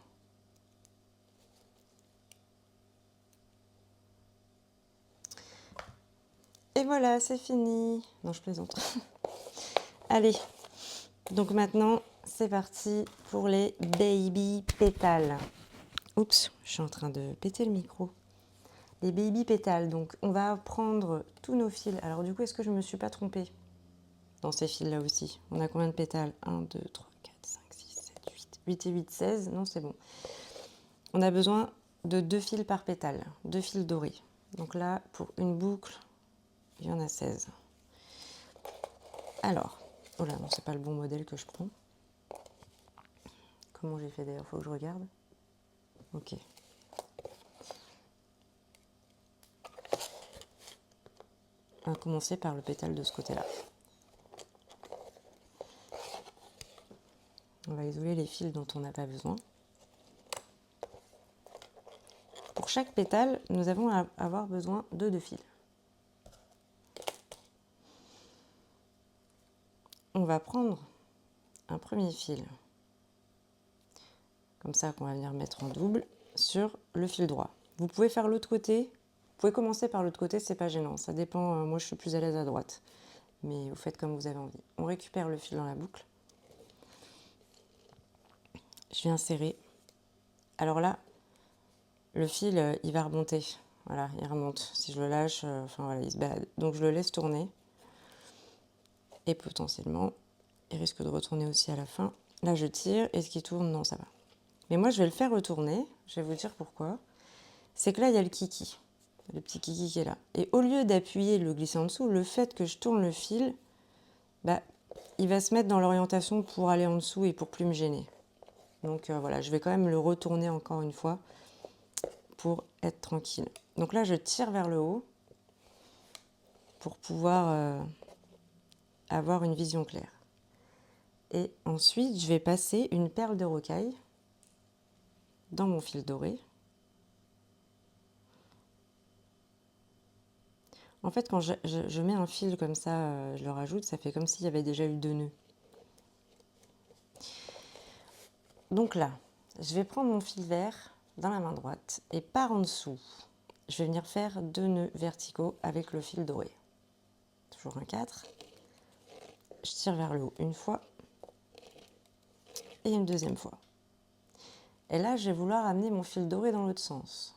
[SPEAKER 1] Et voilà, c'est fini. Non, je plaisante. Allez, donc maintenant, c'est parti pour les baby pétales. Oups, je suis en train de péter le micro. Les baby pétales, donc on va prendre tous nos fils. Alors du coup, est-ce que je ne me suis pas trompée dans ces fils-là aussi? On a combien de pétales? 1, 2, 3, 4, 5, 6, 7, 8. 8 et 8, 16. Non, c'est bon. On a besoin de 2 fils par pétale, 2 fils dorés. Donc là, pour une boucle, il y en a 16. Alors, oh là, non, c'est pas le bon modèle que je prends. Comment j'ai fait d'ailleurs? Faut que je regarde. Ok. On va commencer par le pétale de ce côté-là. On va isoler les fils dont on n'a pas besoin. Pour chaque pétale, nous allons avoir besoin de 2 fils. On va prendre un premier fil, comme ça qu'on va venir mettre en double, sur le fil droit. Vous pouvez faire l'autre côté, vous pouvez commencer par l'autre côté, c'est pas gênant, ça dépend, moi je suis plus à l'aise à droite, mais vous faites comme vous avez envie. On récupère le fil dans la boucle, je viens serrer. Alors là, le fil, il va remonter, voilà, il remonte. Si je le lâche, enfin voilà, il se balade. Donc je le laisse tourner, et potentiellement, il risque de retourner aussi à la fin. Là je tire, est-ce qu'il tourne? Non, ça va. Mais moi je vais le faire retourner, je vais vous dire pourquoi. C'est que là il y a le kiki, le petit kiki qui est là. Et au lieu d'appuyer et de le glisser en dessous, le fait que je tourne le fil, bah, il va se mettre dans l'orientation pour aller en dessous et pour plus me gêner. Donc voilà, je vais quand même le retourner encore une fois pour être tranquille. Donc là je tire vers le haut pour pouvoir avoir une vision claire. Et ensuite je vais passer une perle de rocaille dans mon fil doré. En fait, quand je mets un fil comme ça, je le rajoute, ça fait comme s'il y avait déjà eu 2 nœuds. Donc là, je vais prendre mon fil vert dans la main droite et par en dessous, je vais venir faire 2 nœuds verticaux avec le fil doré. Toujours un 4. Je tire vers le haut une fois et une deuxième fois. Et là, je vais vouloir amener mon fil doré dans l'autre sens.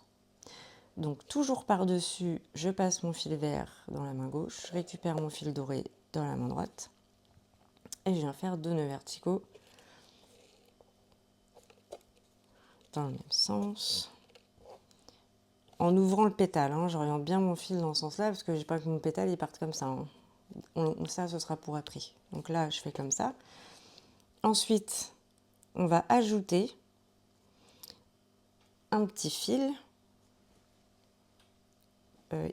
[SPEAKER 1] Donc toujours par-dessus, je passe mon fil vert dans la main gauche, je récupère mon fil doré dans la main droite et je viens faire 2 nœuds verticaux dans le même sens. En ouvrant le pétale, hein, j'oriente bien mon fil dans ce sens-là parce que j'ai pas que mon pétale il parte comme ça. Hein. Ça, ce sera pour après. Donc là, je fais comme ça. Ensuite, on va ajouter un petit fil.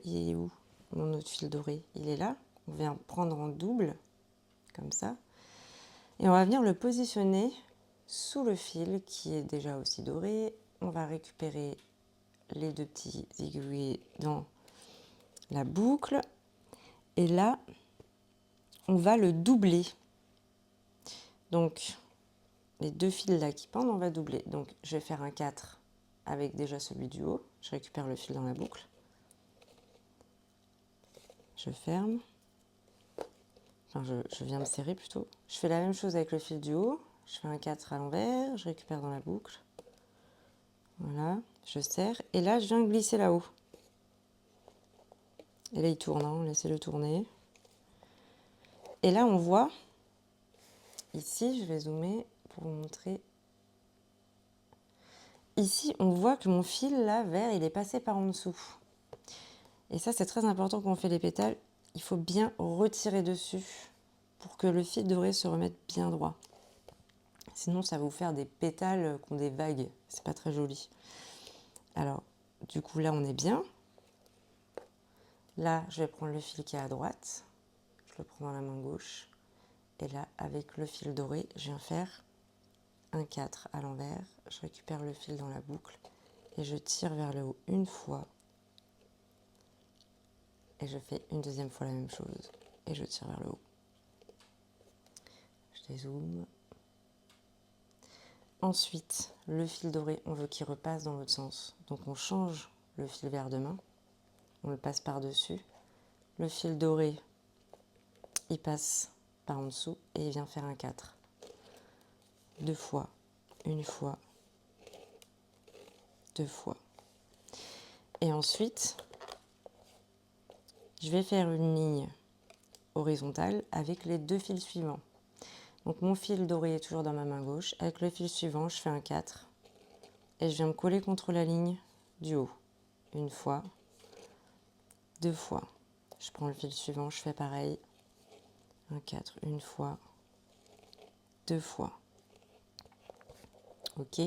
[SPEAKER 1] Il est où mon autre fil doré? Il est là. On vient prendre en double, comme ça. Et on va venir le positionner sous le fil qui est déjà aussi doré. On va récupérer les 2 petits aiguilles dans la boucle. Et là, on va le doubler. Donc, les 2 fils là qui pendent, on va doubler. Donc, je vais faire un 4 avec déjà celui du haut. Je récupère le fil dans la boucle. Je ferme. Enfin, je viens me serrer plutôt. Je fais la même chose avec le fil du haut. Je fais un 4 à l'envers. Je récupère dans la boucle. Voilà. Je serre. Et là, je viens glisser là-haut. Et là, il tourne. Hein. Laissez-le tourner. Et là, on voit... Ici, je vais zoomer pour vous montrer. Ici, on voit que mon fil, là, vert, il est passé par en dessous. Et ça, c'est très important quand on fait les pétales. Il faut bien retirer dessus pour que le fil doré se remette bien droit. Sinon, ça va vous faire des pétales qui ont des vagues. C'est pas très joli. Alors, du coup, là, on est bien. Là, je vais prendre le fil qui est à droite. Je le prends dans la main gauche. Et là, avec le fil doré, je viens faire un 4 à l'envers. Je récupère le fil dans la boucle et je tire vers le haut une fois. Et je fais une deuxième fois la même chose. Et je tire vers le haut. Je dézoome. Ensuite, le fil doré, on veut qu'il repasse dans l'autre sens. Donc on change le fil vert de main. On le passe par-dessus. Le fil doré, il passe par en dessous et il vient faire un 4. 2 fois, une fois, 2 fois. Et ensuite, je vais faire une ligne horizontale avec les 2 fils suivants. Donc mon fil doré est toujours dans ma main gauche. Avec le fil suivant, je fais un 4 et je viens me coller contre la ligne du haut. Une fois, 2 fois. Je prends le fil suivant, je fais pareil. Un 4, une fois, 2 fois. Ok.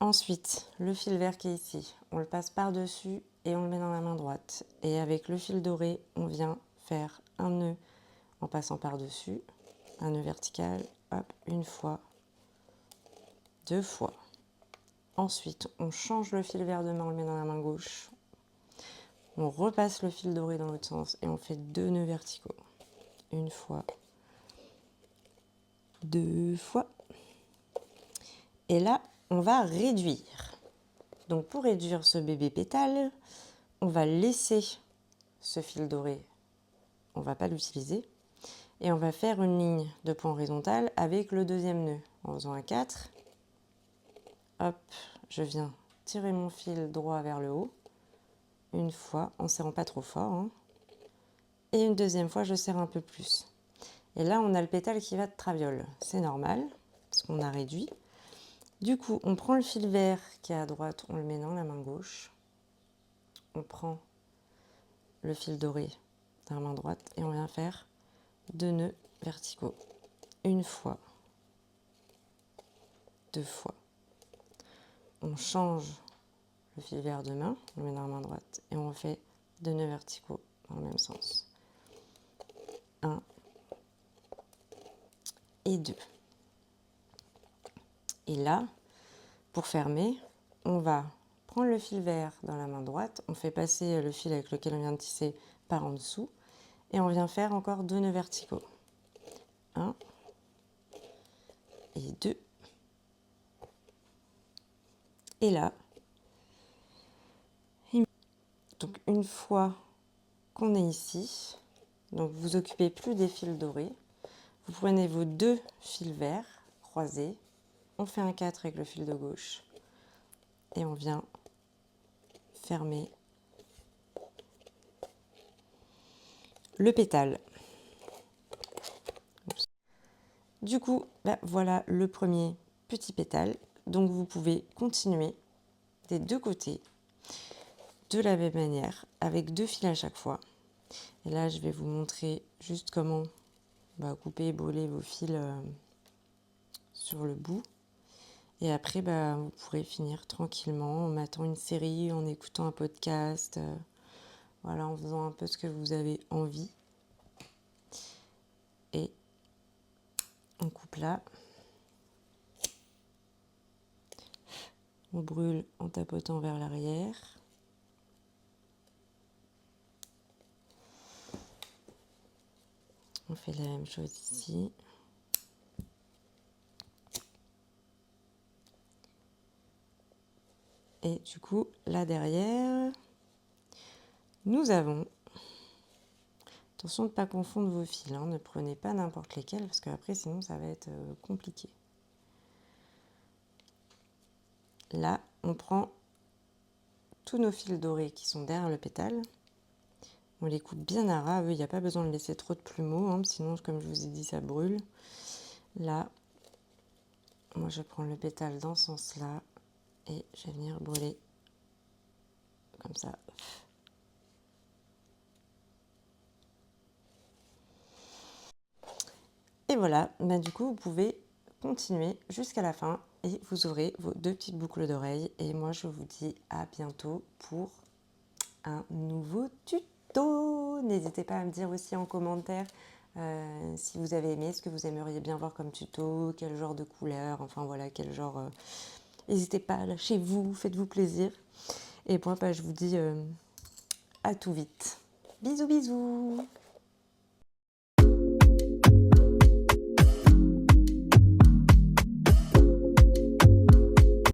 [SPEAKER 1] Ensuite, le fil vert qui est ici, on le passe par-dessus et on le met dans la main droite. Et avec le fil doré, on vient faire un nœud en passant par-dessus, un nœud vertical, hop, une fois, 2 fois. Ensuite, on change le fil vert de main, on le met dans la main gauche. On repasse le fil doré dans l'autre sens et on fait 2 nœuds verticaux. Une fois, 2 fois. Et là, on va réduire. Donc pour réduire ce bébé pétale, on va laisser ce fil doré, on ne va pas l'utiliser. Et on va faire une ligne de point horizontal avec le deuxième nœud. En faisant un 4, hop, je viens tirer mon fil droit vers le haut. Une fois, en serrant pas trop fort. Hein. Et une deuxième fois, je serre un peu plus. Et là, on a le pétale qui va de traviole. C'est normal, parce qu'on a réduit. Du coup, on prend le fil vert qui est à droite, on le met dans la main gauche. On prend le fil doré dans la main droite et on vient faire 2 nœuds verticaux. Une fois, 2 fois. On change le fil vert de main, on le met dans la main droite et on fait 2 nœuds verticaux dans le même sens. 1 et 2. Et là, pour fermer, on va prendre le fil vert dans la main droite, on fait passer le fil avec lequel on vient de tisser par en dessous et on vient faire encore 2 nœuds verticaux. 1 et 2. Et là, donc une fois qu'on est ici, donc vous occupez plus des fils dorés, vous prenez vos 2 fils verts croisés, on fait un 4 avec le fil de gauche et on vient fermer le pétale. Du coup, bah, voilà le premier petit pétale. Donc vous pouvez continuer des deux côtés de la même manière avec 2 fils à chaque fois. Et là, je vais vous montrer juste comment couper et brûler vos fils sur le bout. Et après, vous pourrez finir tranquillement en matant une série, en écoutant un podcast, voilà, en faisant un peu ce que vous avez envie. Et on coupe là. On brûle en tapotant vers l'arrière. On fait la même chose ici. Et du coup, là derrière, nous avons... Attention de ne pas confondre vos fils, hein. Ne prenez pas n'importe lesquels parce qu'après sinon ça va être compliqué. Là, on prend tous nos fils dorés qui sont derrière le pétale. On les coupe bien à ras. Il n'y a pas besoin de laisser trop de plumeaux, hein, sinon, comme je vous ai dit, ça brûle. Là, moi je prends le pétale dans ce sens-là et je vais venir brûler comme ça. Et voilà, du coup, vous pouvez continuer jusqu'à la fin et vous aurez vos 2 petites boucles d'oreilles. Et moi, je vous dis à bientôt pour un nouveau tuto. N'hésitez pas à me dire aussi en commentaire si vous avez aimé, ce que vous aimeriez bien voir comme tuto, quel genre de couleur, enfin voilà, quel genre... N'hésitez pas, lâchez-vous, faites-vous plaisir. Et moi, je vous dis à tout vite. Bisous, bisous.